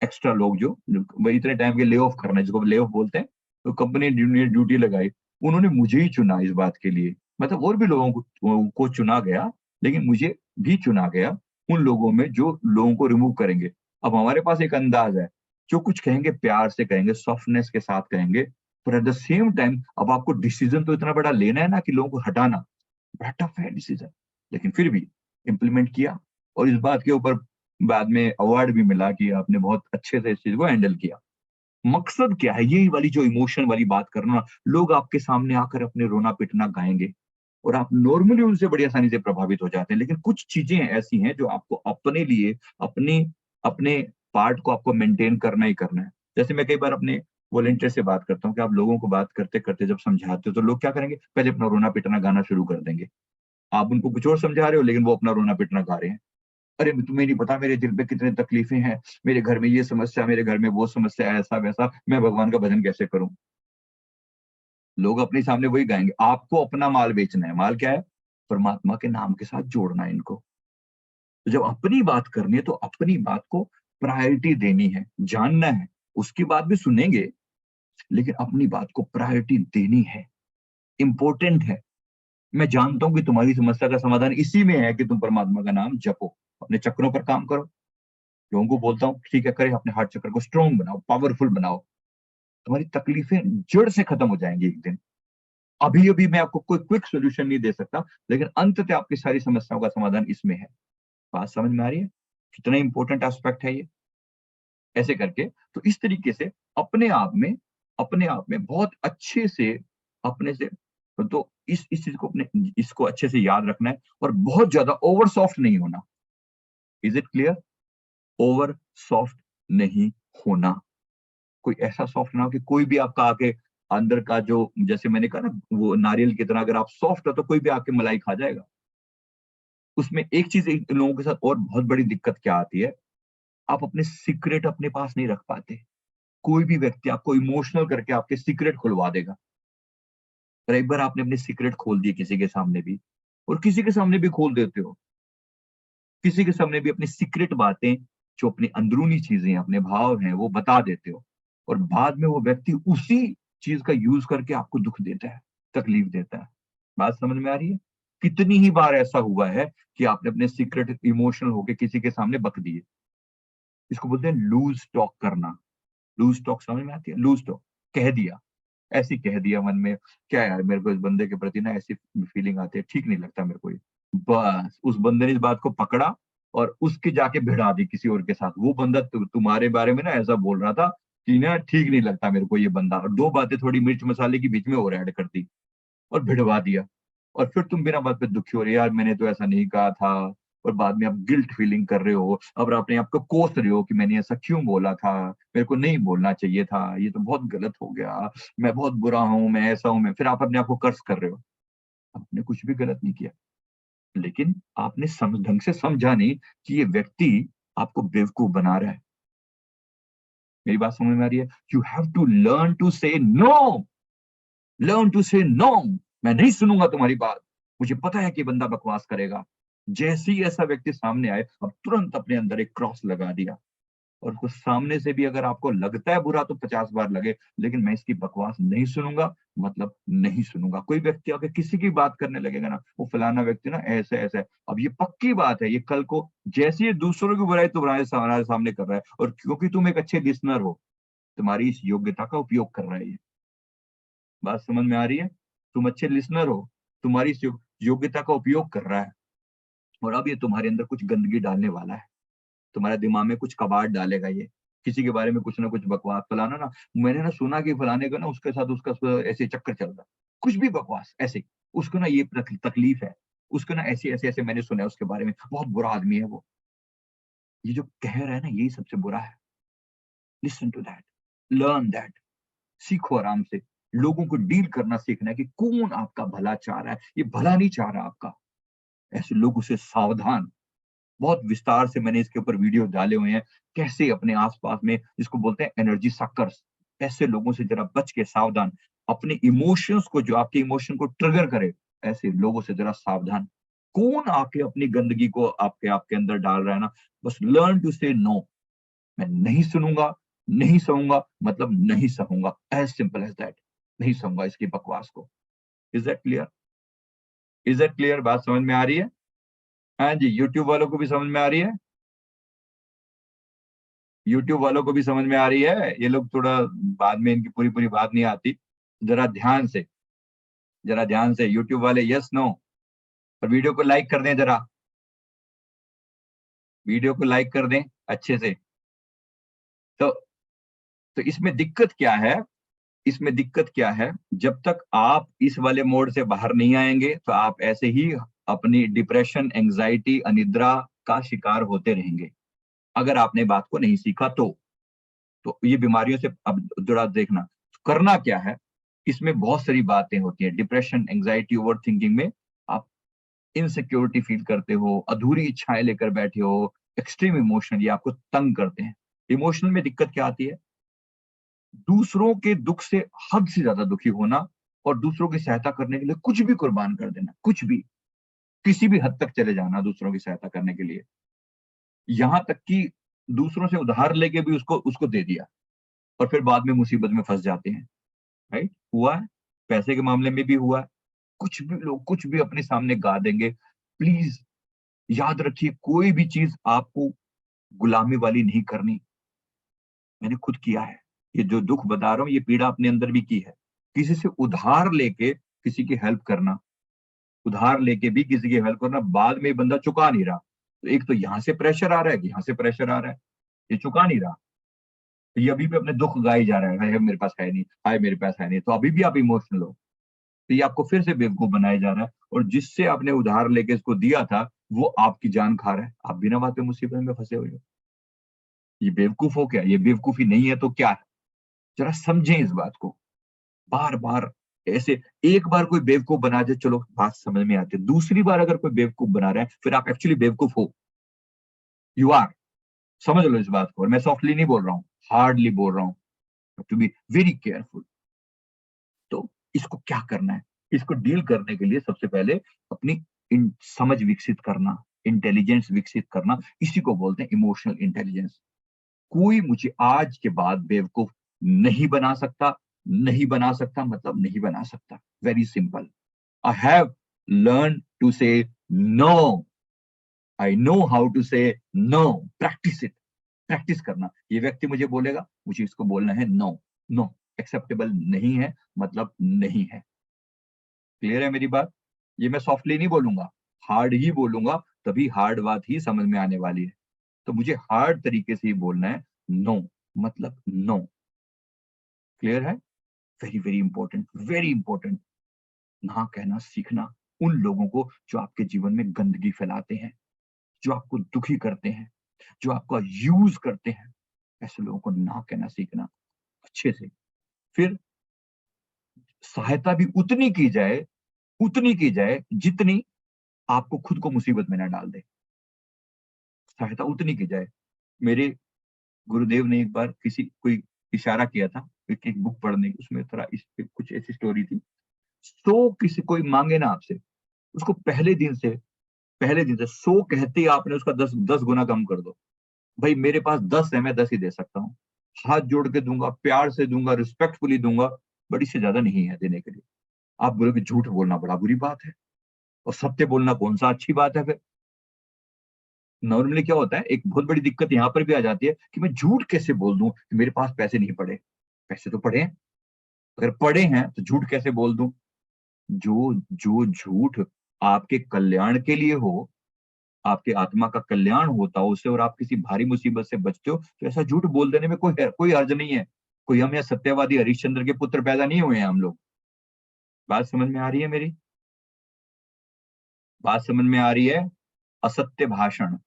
एक्स्ट्रा लोग जो वही इतने टाइम के ले ऑफ करना है, जिसको ले ऑफ बोलते हैं, तो कंपनी ने ड्यूटी लगाई। उन्होंने मुझे ही चुना इस बात के लिए। मतलब और भी लोगों को चुना गया, लेकिन मुझे भी चुना गया उन लोगों में जो लोगों को रिमूव करेंगे। अब हमारे पास एक अंदाज़ है, जो कुछ कहेंगे प्यार से कहेंगे, सॉफ्टनेस के साथ कहेंगे, पर एट द सेम टाइम अब आपको डिसीज़न तो इतना बड़ा लेना है ना कि लोगों को हटाना, बड़ा टफ है डिसीज़न। लेकिन फिर भी इम्प्लीमेंट किया और इस बात के ऊपर बाद में अवार्ड भी मिला कि आपने बहुत अच्छे से इस चीज़ को हैंडल किया। मकसद क्या है? यही वाली जो इमोशन वाली बात करना, लोग आपके सामने आकर अपने रोना-पिटना गाएँगे और आप नॉर्मली उनसे बड़ी आसानी से प्रभावित हो जाते हैं। लेकिन कुछ चीज़ें ऐसी हैं जो आपको अपने लिए, अपनी अपने पार्ट को आपको मेंटेन करना ही करना है। जैसे मैं कई बार अपने वॉलंटियर से बात करता हूँ कि आप लोगों को बात करते-करते जब समझाते हो तो लोग क्या करेंगे? पहले अपना रोना-पिटना गाना शुरू कर देंगे। आप उनको कुछ और समझा रहे हो लेकिन वो अपना रोना-पिटना गा रहे हैं। अरे! तुम्हें नहीं पता मेरे दिल पे कितनी तकलीफ़ें हैं, मेरे घर में ये समस्या, मेरे घर में वो समस्या, ऐसा-वैसा, मैं भगवान का भजन कैसे करूँ? लोग अपने सामने वही गाएँगे। आपको अपना माल बेचना है, माल क्या है? परमात्मा के नाम के साथ जोड़ना है इनको। तो जब अपनी बात करनी है तो अपनी बात को प्रायोरिटी देनी है, जानना है, उसकी बात भी सुनेंगे, लेकिन अपनी बात को प्रायोरिटी देनी है, इम्पोर्टेंट है। मैं जानता हूँ कि तुम्हारी समस्या का समाधान इसी में है कि तुम परमात्मा का नाम जपो, अपने चक्रों पर काम करो। लोगों को बोलता हूँ, ठीक है, करें, अपने हार्ट चक्र को स्ट्रॉन्ग बनाओ, पावरफुल बनाओ। तुम्हारी तकलीफें जड़ से खत्म हो जाएँगी एक दिन। अभी-अभी मैं आपको कोई क्विक सॉल्यूशन नहीं दे सकता, लेकिन अंततः आपकी सारी समस्याओं का समाधान इसमें है। बात समझ में आ रही है? कितना इम्पोर्टेंट एस्पेक्ट है ये? ऐसे करके तो इस तरीके से अपने आप में अपने आप में बहुत अच्छे से अपने से, तो इस चीज़ को अपने इसको अच्छे से याद रखना है और बहुत ज़्यादा ओवर सॉफ्ट नहीं होना। Is it clear? Over soft नहीं होना। कोई ऐसा सॉफ्ट ना हो कि कोई भी आपका आके अंदर का जो, जैसे मैंने कहा ना, वो नारियल की तरह अगर आप सॉफ्ट हो तो कोई भी आके मलाई खा जाएगा। उसमें एक चीज़ इन लोगों के साथ और बहुत बड़ी दिक्कत क्या आती है, आप अपने सीक्रेट अपने पास नहीं रख पाते। कोई भी व्यक्ति आपको इमोशनल करके आपके सीक्रेट खुलवा देगा। और एक बार आपने अपने सीक्रेट खोल दिए किसी के सामने भी, और किसी के सामने भी खोल देते हो, किसी के सामने भी अपनी सीक्रेट बातें, जो अपनी अंदरूनी चीज़ें हैं, अपने भाव हैं, वो बता देते हो और बाद में वो व्यक्ति उसी चीज़ का यूज़ करके आपको दुःख देता है, तकलीफ देता है। बात समझ में आ रही है? कितनी ही बार ऐसा हुआ है कि आपने अपने सीक्रेट इमोशनल होके किसी के सामने बक दिए। इसको बोलते हैं लूज़ टॉक करना। लूज़ टॉक समझ में आती है? लूज़ टॉक, कह दिया, ऐसे ही कह दिया मन में, क्या यार मेरे को इस बंदे के प्रति ना ऐसी फीलिंग आती है, ठीक नहीं लगता मेरे को ये। बस उस बंदे ने इस बात को पकड़ा और उसकी जाके भिड़ा दी किसी और के साथ। वो बंदा तुम्हारे बारे में ना ऐसा बोल रहा था कि ना ठीक नहीं लगता मेरे को ये बंदा, और 2 बातें थोड़ी मिर्च मसाले की बीच में और ऐड कर दी और भिड़वा दिया। और फिर तुम बिना बात पे दुखी हो रहे हो, यार मैंने तो ऐसा नहीं कहा था, और बाद में आप गिल्ट फीलिंग कर रहे हो, अब अपने आप को कोस रहे हो कि मैंने ऐसा क्यों बोला था, मेरे को नहीं बोलना चाहिए था, ये तो बहुत गलत हो गया, मैं बहुत बुरा हूँ, मैं ऐसा हूँ, मैं फिर आप अपने आप को कर्स कर रहे हो। आपने कुछ भी गलत नहीं किया, लेकिन आपने ढंग से समझा नहीं कि ये व्यक्ति आपको बेवकूफ बना रहा है। मेरी बात समझ में आ रही है? You have to learn to say no, learn to say no. मैं नहीं सुनूंगा तुम्हारी बात, मुझे पता है कि बंदा बकवास करेगा। जैसे ही ऐसा व्यक्ति सामने आए, अब तुरंत अपने अंदर एक क्रॉस लगा दिया। और उसको सामने से भी अगर आपको लगता है बुरा तो 50 बार लगे, लेकिन मैं इसकी बकवास नहीं सुनूंगा, मतलब नहीं सुनूंगा। कोई व्यक्ति आके किसी की बात करने लगेगा ना, वो फलाना व्यक्ति ना ऐसे ऐसे है, अब ये पक्की बात है, ये कल को जैसे ये दूसरों की बुराई तुम्हारे सामने कर रहा है, और क्योंकि तुम एक अच्छे लिसनर हो, तुम्हारी इस योग्यता का उपयोग कर रहा है ये। बात समझ में आ रही है? तुम अच्छे लिसनर हो, तुम्हारी इस योग्यता का उपयोग कर रहा है, और अब ये तुम्हारे अंदर कुछ गंदगी डालने वाला है, तुम्हारे दिमाग में कुछ कबाड़ डालेगा ये, किसी के बारे में कुछ ना कुछ बकवास, फलाना ना, मैंने ना सुना कि फलाने का ना उसके साथ उसका ऐसे चक्कर चल रहा है, कुछ भी बकवास ऐसे, उसको ना ये तकलीफ है, उसको ना ऐसे ऐसे ऐसे मैंने सुना है उसके बारे में, बहुत बुरा आदमी है वो। ये जो कह रहा है ना, यही सबसे बुरा है। Listen to that, learn that. सीखो आराम से। लोगों को डील करना सीखना है कि कौन आपका भला चाह रहा है, ये भला नहीं चाह रहा आपका। ऐसे लोगों से सावधान। बहुत विस्तार से मैंने इसके ऊपर वीडियो डाले हुए हैं, कैसे अपने आसपास में, जिसको बोलते हैं एनर्जी सक्कर्स, ऐसे लोगों से जरा बच के सावधान। अपने इमोशंस को, जो आपके इमोशन को ट्रिगर करे, ऐसे लोगों से जरा सावधान। कौन आके अपनी गंदगी को आपके आपके अंदर डाल रहा है ना, बस लर्न टू से नो। मैं नहीं सुनूंगा, नहीं सहूंगा, मतलब नहीं सहूंगा, एज सिंपल एज दैट। नहीं सहूंगा इसकी बकवास को। Is that clear? Is that clear? बात समझ में आ रही है? हाँ जी, यूट्यूब वालों को भी समझ में आ रही है? यूट्यूब वालों को भी समझ में आ रही है? ये लोग थोड़ा बाद में इनकी पूरी पूरी बात नहीं आती। जरा ध्यान से, जरा ध्यान से यूट्यूब वाले यस नो, और वीडियो को लाइक कर दें जरा, वीडियो को लाइक कर दें अच्छे से। तो तो इसमें दिक्कत क्या है? इसमें दिक्कत क्या है? जब तक आप इस वाले मोड से बाहर नहीं आएंगे, तो आप ऐसे ही अपनी डिप्रेशन, एंजाइटी, अनिद्रा का शिकार होते रहेंगे, अगर आपने बात को नहीं सीखा तो ये बीमारियों से अब जुड़ा देखना। करना क्या है? इसमें बहुत सारी बातें होती हैं। डिप्रेशन, एंजाइटी, ओवर थिंकिंग में आप इनसिक्योरिटी फील करते हो, अधूरी इच्छाएं लेकर बैठे हो, एक्सट्रीम इमोशन, ये आपको तंग करते हैं। इमोशनल में दिक्कत क्या आती है? दूसरों के दुख से हद से ज्यादा दुखी होना, और दूसरों की सहायता करने के लिए कुछ भी कुर्बान कर देना, कुछ भी, किसी भी हद तक चले जाना दूसरों की सहायता करने के लिए। यहां तक कि दूसरों से उधार लेके भी उसको उसको दे दिया, और फिर बाद में मुसीबत में फंस जाते हैं। राइट? हुआ है। पैसे के मामले में भी हुआ है। कुछ भी लोग कुछ भी अपने सामने गा देंगे। प्लीज याद रखिए, कोई भी चीज आपको गुलामी वाली नहीं करनी। मैंने खुद किया है। ये जो दुख बता रहा हूँ, ये पीड़ा अपने अंदर भी की है। किसी से उधार लेके किसी की हेल्प करना, उधार लेके भी किसी की हेल्प करना, बाद में ये बंदा चुका नहीं रहा, तो एक तो यहाँ से प्रेशर आ रहा है, कि यहाँ से प्रेशर आ रहा है, ये चुका नहीं रहा, तो ये अभी भी अपने दुख गाई जा रहा है, हाय मेरे पास है नहीं, हाय मेरे पास है नहीं, तो अभी भी आप इमोशनल हो। तो ये आपको फिर से बेवकूफ बनाया जा रहा है, और जिससे आपने उधार लेके इसको दिया था, वो आपकी जान खा रहा है, आप बिना बात पे मुसीबत में फंसे हुए हो। ये बेवकूफ हो क्या? ये बेवकूफी नहीं है तो क्या है? जरा समझें इस बात को। बार बार ऐसे, एक बार कोई बेवकूफ बना दे, चलो बात समझ में आती है, दूसरी बार अगर कोई बेवकूफ बना रहा है, फिर आप एक्चुअली बेवकूफ हो। You are. समझ लो इस बात को, और मैं सॉफ्टली नहीं बोल रहा हूँ, हार्डली बोल रहा हूँ। To be very careful. तो इसको क्या करना है? इसको डील करने के लिए सबसे पहले अपनी समझ विकसित करना, इंटेलिजेंस विकसित करना, इसी को बोलते हैं इमोशनल इंटेलिजेंस। कोई मुझे आज के बाद बेवकूफ नहीं बना सकता। नहीं बना सकता मतलब नहीं बना सकता। Very simple. I have learn to say no. I know how to say no. Practice it. Practice करना। ये व्यक्ति मुझे बोलेगा, मुझे इसको बोलना है नो। नो एक्सेप्टेबल नहीं है, मतलब नहीं है। क्लियर है मेरी बात? ये मैं सॉफ्टली नहीं बोलूंगा, हार्ड ही बोलूंगा, तभी हार्ड बात ही समझ में आने वाली है। तो मुझे हार्ड तरीके से ही बोलना है। नो मतलब नो। क्लियर है? Very very important, very important. ना कहना सीखना उन लोगों को जो आपके जीवन में गंदगी फैलाते हैं, जो आपको दुखी करते हैं, जो आपका यूज करते हैं, ऐसे लोगों को ना कहना सीखना अच्छे से। फिर सहायता भी उतनी की जाए जितनी आपको खुद को मुसीबत में ना डाल दे। सहायता उतनी की जाए। मेरे गुरुदेव ने एक बार किसी कोई इशारा किया था, एक बुक पढ़ने की, उसमें थोड़ा इस पे कुछ ऐसी स्टोरी थी। 100 किसी कोई मांगे ना आपसे, उसको पहले दिन से 100 कहते ही आपने उसका 10 10 गुना कम कर दो। भाई मेरे पास 10 है, मैं 10 ही दे सकता हूँ, हाथ जोड़ के दूंगा, प्यार से दूंगा, रिस्पेक्टफुली दूंगा, बट इससे ज्यादा नहीं है देने के लिए। आप बोलोगे झूठ बोलना बड़ा बुरी बात है, और सत्य बोलना कौन सा अच्छी बात है फिर? नॉर्मली क्या होता है, एक बहुत बड़ी दिक्कत यहाँ पर भी आ जाती है कि मैं झूठ कैसे बोल दूं कि मेरे पास पैसे नहीं पड़े। पैसे तो पड़े हैं, अगर पड़े हैं तो झूठ कैसे बोल दूं? जो जो झूठ आपके कल्याण के लिए हो, आपके आत्मा का कल्याण होता हो उससे, और आप किसी भारी मुसीबत से बचते हो, तो ऐसा झूठ बोल देने में कोई हर्ज नहीं है। कोई हम या सत्यवादी हरिश्चंद्र के पुत्र पैदा नहीं हुए हैं हम लोग। बात समझ में आ रही है मेरी? बात समझ में आ रही है? असत्य भाषण,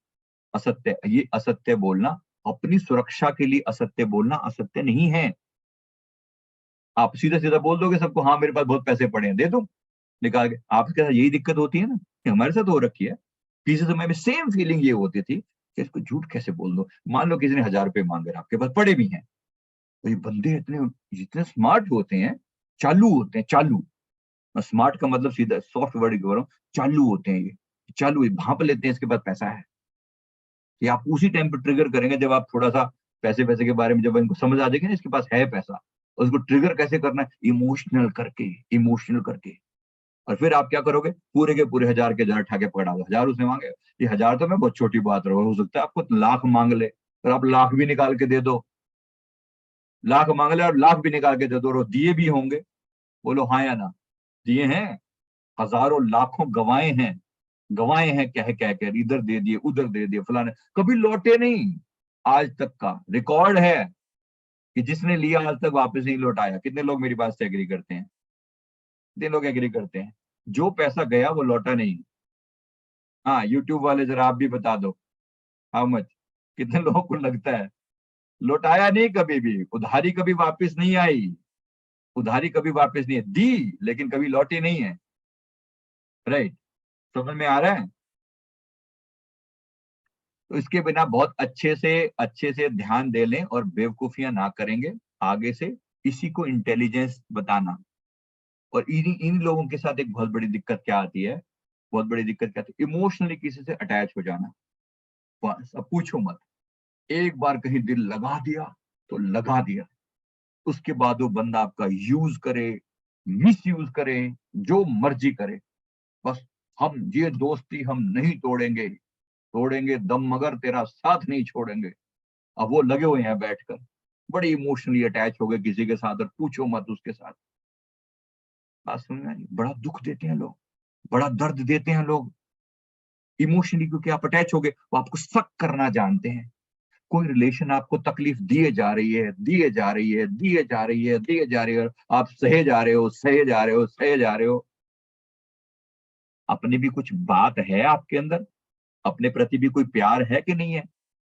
असत्य, ये असत्य बोलना, अपनी सुरक्षा के लिए असत्य बोलना असत्य नहीं है। आप सीधा सीधा बोल दोगे सबको, हाँ मेरे पास बहुत पैसे पड़े हैं, दे दो निकाल के। आपके साथ यही दिक्कत होती है ना, कि हमारे साथ हो रखी है। किसी समय में सेम फीलिंग ये होती थी कि इसको झूठ कैसे बोल दो। मान लो किसी ने 1000 रुपए मांगे, आपके पास पड़े भी हैं, तो ये बंदे इतने इतने स्मार्ट होते हैं, चालू होते हैं, चालू। स्मार्ट का मतलब सीधा सॉफ्ट वर्ड बोल रहा हूँ, चालू होते हैं ये, चालू ये भांप लेते हैं इसके पास पैसा है। ये आप उसी टाइम पे ट्रिगर करेंगे जब आप थोड़ा सा पैसे पैसे के बारे में जब इनको समझ आ जाएगी ना, इसके पास है पैसा। और उसको ट्रिगर कैसे करना है? इमोशनल करके, इमोशनल करके। और फिर आप क्या करोगे? पूरे के पूरे 1000 के 1000 ठाके पकड़ा दो। 1000 उसने मांगे, ये 1000 तो मैं बहुत छोटी बात रहो, हो सकता है आपको लाख मांग ले, और आप लाख भी निकाल के दे दो। लाख मांग ले और लाख भी निकाल के दे दो, और दिए भी होंगे। बोलो हाँ या ना? दिए हैं, हजारों लाखों गवाए हैं। गवाए हैं, कह कह कर इधर दे दिए, उधर दे दिए, फलाने, कभी लौटे नहीं। आज तक का रिकॉर्ड है कि जिसने लिया आज तक वापस नहीं लौटाया। कितने लोग मेरी बात से एग्री करते हैं? कितने लोग एग्री करते हैं? जो पैसा गया वो लौटा नहीं। हाँ, यूट्यूब वाले जरा आप भी बता दो, हाउ मच, कितने लोगों को लगता है? लौटाया नहीं कभी भी, उधारी कभी वापस नहीं आई। उधारी कभी वापस नहीं है, दी लेकिन कभी लौटी नहीं है। राइट? समझ में आ रहा है? तो इसके बिना बहुत अच्छे से ध्यान दे लें और बेवकूफियां ना करेंगे आगे से। इसी को इंटेलिजेंस बताना। और इन लोगों के साथ एक बहुत बड़ी दिक्कत क्या आती है? बहुत बड़ी दिक्कत क्या आती है? इमोशनली किसी से अटैच हो जाना। बस अब पूछो मत, एक बार कहीं दिल लगा दिया तो लगा दिया। उसके बाद वो बंदा आपका यूज करे, मिस यूज करे, जो मर्जी करे, बस हम ये दोस्ती हम नहीं तोड़ेंगे, तोड़ेंगे दम मगर तेरा साथ नहीं छोड़ेंगे। अब वो लगे हुए हैं बैठकर, बड़े इमोशनली अटैच हो गए किसी के साथ, और पूछो मत उसके साथ। बात समझ में आ रही है? बड़ा दुख देते हैं लोग, बड़ा दर्द देते हैं लोग इमोशनली, क्योंकि आप अटैच हो गए। वो आपको सक करना जानते हैं। कोई रिलेशन आपको तकलीफ दिए जा रही है, दिए जा रही है, दिए जा रही है, दिए जा रही है, आप सहे जा रहे हो, सहे जा रहे हो, सहे जा रहे हो। अपनी भी कुछ बात है आपके अंदर, अपने प्रति भी कोई प्यार है कि नहीं है?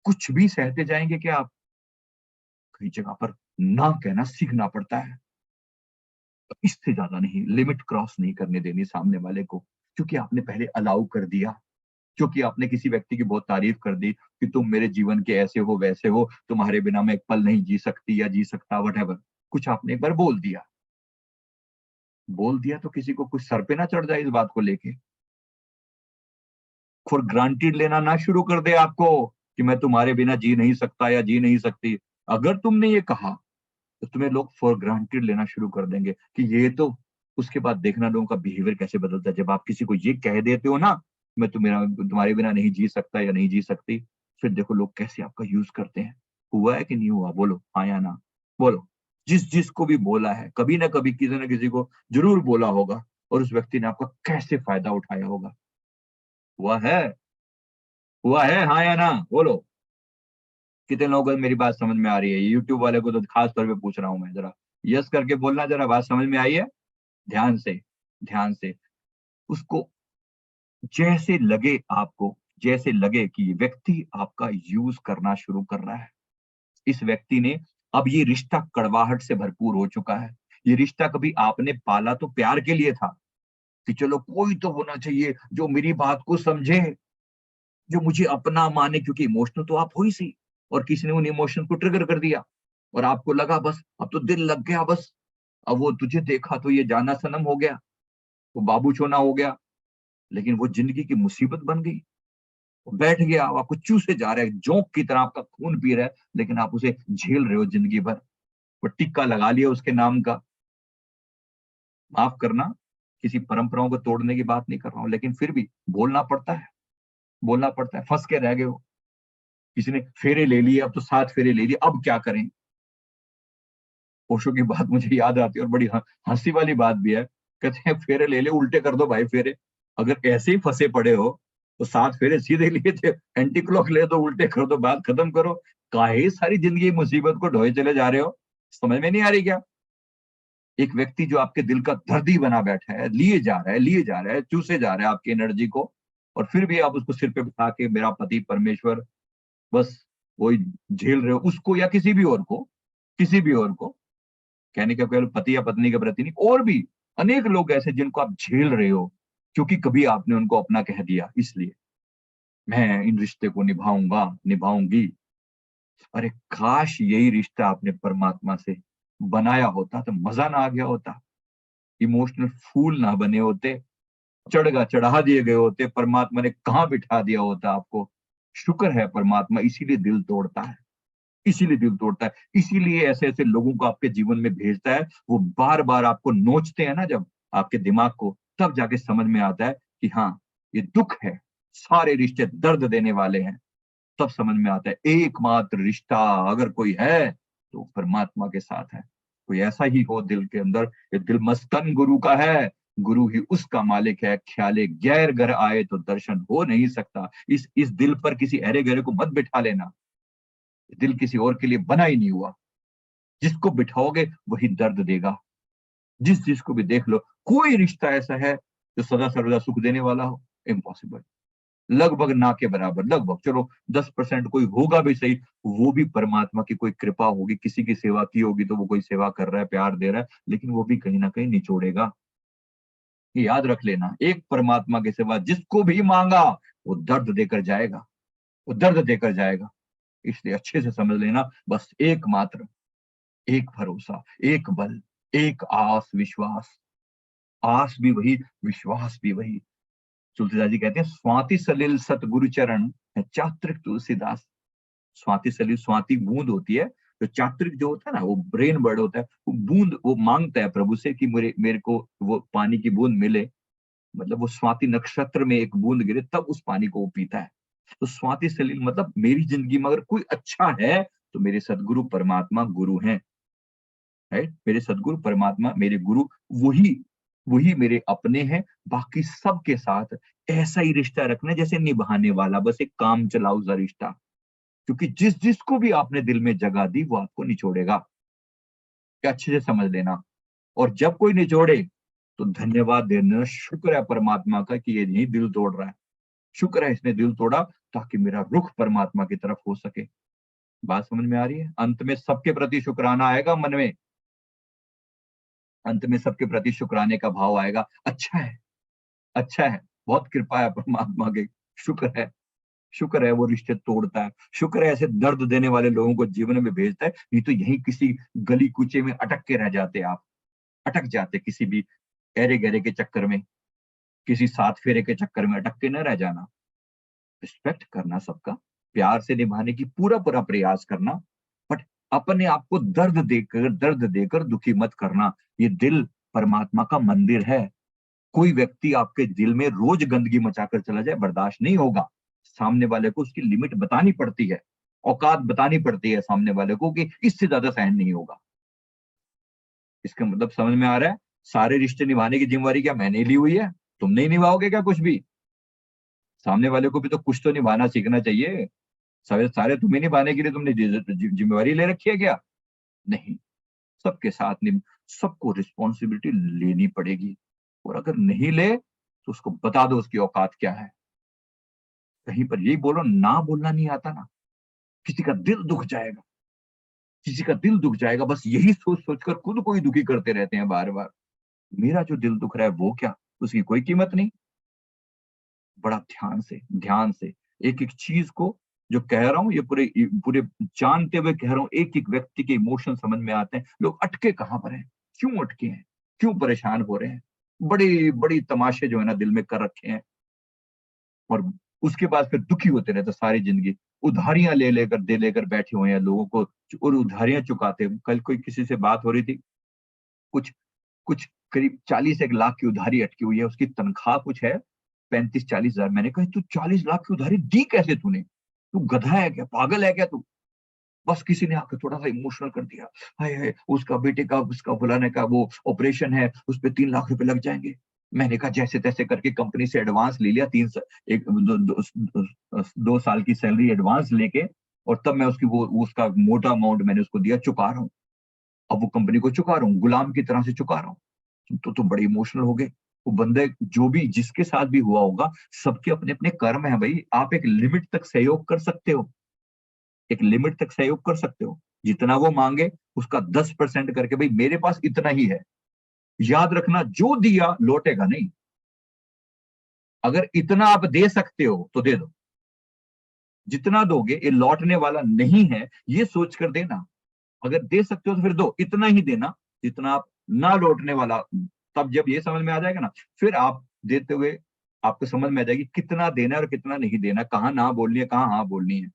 कुछ भी सहते जाएंगे क्या आप? कई जगह पर ना कहना सीखना पड़ता है। तो इससे ज्यादा नहीं, लिमिट क्रॉस नहीं करने देनी सामने वाले को, क्योंकि आपने पहले अलाउ कर दिया। क्योंकि आपने किसी व्यक्ति की बहुत तारीफ कर दी कि तुम मेरे जीवन के ऐसे हो वैसे हो, तुम्हारे बिना मैं एक पल नहीं जी सकती या जी सकता, वट। कुछ आपने एक बार बोल दिया। बोल दिया तो किसी को कुछ सर पे ना चढ़ जाए इस बात को लेके। फॉर ग्रांटेड लेना ना शुरू कर दे आपको कि मैं तुम्हारे बिना जी नहीं सकता या जी नहीं सकती। अगर तुमने ये कहा तो तुम्हें लोग फॉर ग्रांटेड लेना शुरू कर देंगे कि ये तो। उसके बाद देखना लोगों का बिहेवियर कैसे बदलता है। जब आप किसी को ये कह देते हो ना, मैं तुम्हारे बिना नहीं जी सकता या नहीं जी सकती, फिर देखो लोग कैसे आपका यूज करते हैं। हुआ है कि नहीं हुआ? बोलो हाँ या ना। बोलो। जिस जिसको भी बोला है, कभी ना कभी किसी ना किसी को जरूर बोला होगा, और उस व्यक्ति ने आपका कैसे फायदा उठाया होगा। हुआ है? हुआ है हाँ या ना? बोलो। कितने लोगों को मेरी बात समझ में आ रही है? यूट्यूब वाले को तो खास तौर पे पूछ रहा हूं मैं, जरा यस करके बोलना, जरा बात समझ में आई है? ध्यान से, ध्यान से। उसको जैसे लगे आपको, जैसे लगे कि ये व्यक्ति आपका यूज करना शुरू कर रहा है, इस व्यक्ति ने, अब ये रिश्ता कड़वाहट से भरपूर हो चुका है। ये रिश्ता कभी आपने पाला तो प्यार के लिए था, कि चलो कोई तो होना चाहिए जो मेरी बात को समझे, जो मुझे अपना माने, क्योंकि इमोशनल तो आप हो ही सही। और किसी ने उन इमोशन को ट्रिगर कर दिया, और आपको लगा बस अब तो दिल लग गया बस। अब वो तुझे देखा तो ये जाना सनम हो गया, वो बाबू छोना हो गया। लेकिन वो जिंदगी की मुसीबत बन गई। वो बैठ गया, वो आपको चूसे जा रहा है, जोंक की तरह आपका खून पी रहा है, लेकिन आप उसे झेल रहे हो जिंदगी भर। वो टिक्का लगा लिया उसके नाम का। माफ करना, किसी परंपराओं को तोड़ने की बात नहीं कर रहा हूं, लेकिन फिर भी बोलना पड़ता है, बोलना पड़ता है। फंस के रह गए हो, किसी ने फेरे ले लिए, अब तो 7 फेरे ले लिए, अब क्या करें? ओशो की बात मुझे याद आती है, और बड़ी हंसी वाली बात भी है। कहते हैं फेरे ले ले, उल्टे कर दो भाई फेरे। अगर ऐसे ही फंसे पड़े हो तो 7 फेरे सीधे लिए थे, एंटी क्लॉक ले दो, उल्टे कर दो, बात खत्म करो। काहे सारी जिंदगी मुसीबत को ढोए चले जा रहे हो? समझ में नहीं आ रही क्या? एक व्यक्ति जो आपके दिल का दर्दी बना बैठा है, लिए जा रहा है, लिए जा रहा है, चूसे जा रहा है आपकी एनर्जी को, और फिर भी आप उसको सिर पे बिठा के मेरा पति परमेश्वर, बस वही झेल रहे हो उसको, या किसी भी और को, किसी भी और को। कहने का केवल पति या पत्नी के प्रति नहीं, और भी अनेक लोग ऐसे जिनको आप झेल रहे हो, क्योंकि कभी आपने उनको अपना कह दिया। इसलिए मैं इन रिश्ते को निभाऊंगा, निभाऊंगी। अरे काश यही रिश्ता आपने परमात्मा से बनाया होता तो मजा ना आ गया होता, इमोशनल फूल ना बने होते, चढ़ा दिए गए होते, परमात्मा ने कहाँ बिठा दिया होता आपको। शुक्र है परमात्मा इसीलिए दिल तोड़ता है, इसीलिए दिल तोड़ता है, इसीलिए ऐसे ऐसे लोगों को आपके जीवन में भेजता है। वो बार बार आपको नोचते हैं ना जब, आपके दिमाग को, तब जाके समझ में आता है कि हाँ, ये दुख है, सारे रिश्ते दर्द देने वाले हैं। तब समझ में आता है एकमात्र रिश्ता अगर कोई है तो परमात्मा के साथ है। कोई ऐसा ही हो दिल के अंदर, ये दिल मस्कन गुरु का है, गुरु ही उसका मालिक है। ख्याले गैर घर आए तो दर्शन हो नहीं सकता। इस दिल पर किसी अरे गहरे को मत बिठा लेना। दिल किसी और के लिए बना ही नहीं हुआ। जिसको बिठाओगे वही दर्द देगा। जिस जिसको भी देख लो, कोई रिश्ता ऐसा है जो सदा सर्वदा सुख देने वाला हो? इम्पॉसिबल। लगभग ना के बराबर, लगभग चलो 10% कोई होगा भी सही, वो भी परमात्मा की कोई कृपा होगी, किसी की सेवा की होगी तो वो कोई सेवा कर रहा है, प्यार दे रहा है, लेकिन वो भी कहीं ना कहीं निचोड़ेगा। ये याद रख लेना, एक परमात्मा के सिवा जिसको भी मांगा वो दर्द देकर जाएगा, वो दर्द देकर जाएगा। इसलिए अच्छे से समझ लेना, बस एकमात्र, एक भरोसा, एक बल, एक आस विश्वास। आस भी वही, विश्वास भी वही। तुलसीदास जी कहते हैं, स्वाति सलिल सतगुरु चरण चात्रिक तुलसीदास। स्वाति सलिल, स्वाति बूंद होती है, तो चात्रिक जो होता है ना, वो ब्रेन बर्ड होता है, वो बूंद वो मांगता है प्रभु से कि मेरे मेरे को वो पानी की बूंद मिले। मतलब वो स्वाति नक्षत्र में एक बूंद गिरे तब उस पानी को वो पीता है। तो स्वाति सलिल मतलब मेरी जिंदगी में अगर कोई अच्छा है तो मेरे सदगुरु परमात्मा गुरु हैं, है मेरे सदगुरु परमात्मा मेरे गुरु, वही वही मेरे अपने हैं। बाकी सबके साथ ऐसा ही रिश्ता रखना है जैसे निभाने वाला, बस एक काम चलाऊ सा रिश्ता। क्योंकि जिस जिसको भी आपने दिल में जगह दी वो आपको निचोड़ेगा। क्या अच्छे से समझ लेना। और जब कोई निचोड़े तो धन्यवाद देना, शुक्र है परमात्मा का कि ये नहीं दिल तोड़ रहा है, शुक्र है इसने दिल तोड़ा ताकि मेरा रुख परमात्मा की तरफ हो सके। बात समझ में आ रही है? अंत में सबके प्रति शुक्राना आएगा मन में, अंत में सबके प्रति शुक्राने का भाव आएगा। अच्छा है, अच्छा है, बहुत कृपा है परमात्मा की, शुक्र है, शुक्र है वो रिश्ते तोड़ता है, शुक्र है ऐसे दर्द देने वाले लोगों को जीवन में भेजता है, नहीं तो यहीं किसी गली कूचे में अटक के रह जाते आप, अटक जाते किसी भी ऐरे गहरे के चक्कर में, किसी सात फेरे के चक्कर में अटक के न रह जाना। रिस्पेक्ट करना सबका, प्यार से निभाने की पूरा पूरा प्रयास करना, बट अपने आप को दर्द देकर दुखी मत करना। ये दिल परमात्मा का मंदिर है। कोई व्यक्ति आपके दिल में रोज गंदगी मचाकर चला जाए बर्दाश्त नहीं होगा। सामने वाले को उसकी लिमिट बतानी पड़ती है, औकात बतानी पड़ती है सामने वाले को कि इससे ज्यादा सहन नहीं होगा। इसका मतलब समझ में आ रहा है? सारे रिश्ते निभाने की जिम्मेवारी क्या मैंने ली हुई है? तुम नहीं निभाओगे क्या कुछ भी? सामने वाले को भी तो कुछ तो निभाना सीखना चाहिए। सारे सारे तुम्हें निभाने के लिए तुमने जिम्मेवारी ले रखी है क्या? नहीं। सबके साथ सबको रिस्पॉन्सिबिलिटी लेनी पड़ेगी, और अगर नहीं ले तो उसको बता दो उसकी औकात क्या है। कहीं पर यही बोलो, ना बोलना नहीं आता ना, किसी का दिल दुख जाएगा, किसी का दिल दुख जाएगा, बस यही सोच सोचकर खुद को ही दुखी करते रहते हैं बार बार। मेरा जो दिल दुख रहा है वो क्या, उसकी कोई कीमत नहीं। बड़ा ध्यान से एक एक चीज को जो कह रहा हूँ, ये पूरे पूरे जानते हुए कह रहा हूँ, एक एक व्यक्ति के इमोशन समझ में आते हैं। लोग अटके कहाँ पर हैं, क्यों अटके हैं, क्यों परेशान हो रहे हैं, बड़ी बड़ी तमाशे जो है ना दिल में कर रखे हैं। और उसके बाद फिर दुखी होते रहते सारी जिंदगी, उधारियां ले लेकर दे लेकर बैठे हुए हैं लोगों को, और उधारियां चुकाते हैं। कल कोई किसी से बात हो रही थी, कुछ कुछ करीब 40 एक लाख की उधारी अटकी हुई है, उसकी तनख्वाह कुछ है 35-40 हजार। मैंने कहा तू 40 लाख की उधारी दी कैसे तूने, तू गधा है क्या, पागल है क्या तू। बस किसी ने आकर थोड़ा सा इमोशनल कर दिया, हाय हाय उसका बेटे का, उसका फलाने का वो ऑपरेशन है, उस पे 3 लाख रुपए लग जाएंगे। मैंने कहा जैसे तैसे करके कंपनी से एडवांस ले लिया, एक दो साल की सैलरी एडवांस लेके, और तब मैं उसकी वो उसका मोटा अमाउंट मैंने उसको दिया, चुका रहा हूँ। अब वो कंपनी को चुका रहा हूँ, गुलाम की तरह से चुका रहा हूँ। तो बड़े इमोशनल हो गए। वो बंदे जो भी जिसके साथ भी हुआ होगा, सबके अपने अपने कर्म है भाई। आप एक लिमिट तक सहयोग कर सकते हो, एक लिमिट तक सहयोग कर सकते हो। जितना वो मांगे उसका 10% करके, भाई मेरे पास इतना ही है। याद रखना, जो दिया लौटेगा नहीं। अगर इतना आप दे सकते हो तो दे दो, जितना दोगे ये लौटने वाला नहीं है, ये सोच कर देना। अगर दे सकते हो तो फिर दो, इतना ही देना जितना आप ना लौटने वाला। तब जब ये समझ में आ जाएगा ना, फिर आप देते हुए आपको समझ में आ जाएगी कितना देना है और कितना नहीं देना, कहाँ ना बोलनी है, कहाँ हाँ बोलनी है।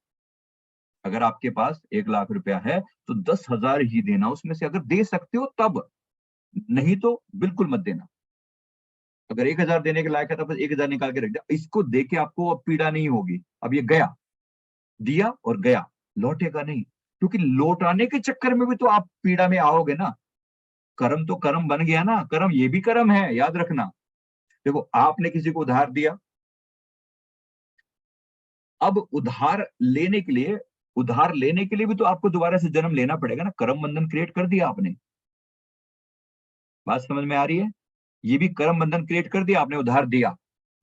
अगर आपके पास 1 लाख रुपया है तो 10 हजार ही देना उसमें से, अगर दे सकते हो तब, नहीं तो बिल्कुल मत देना। अगर 1 हजार देने के लायक है तो बस 1 हजार निकाल के रख दिया, इसको दे के आपको अब पीड़ा नहीं होगी। अब ये गया, दिया और गया, लौटेगा नहीं। क्योंकि लौटाने के चक्कर में भी तो आप पीड़ा में आओगे ना। कर्म तो कर्म बन गया ना, कर्म ये भी कर्म है, याद रखना। देखो आपने किसी को उधार दिया, अब उधार लेने के लिए भी तो आपको दोबारा से जन्म लेना पड़ेगा ना। कर्म बंधन क्रिएट कर दिया आपने, बात समझ में आ रही है। ये भी कर्म बंधन क्रिएट कर दिया आपने, उधार दिया।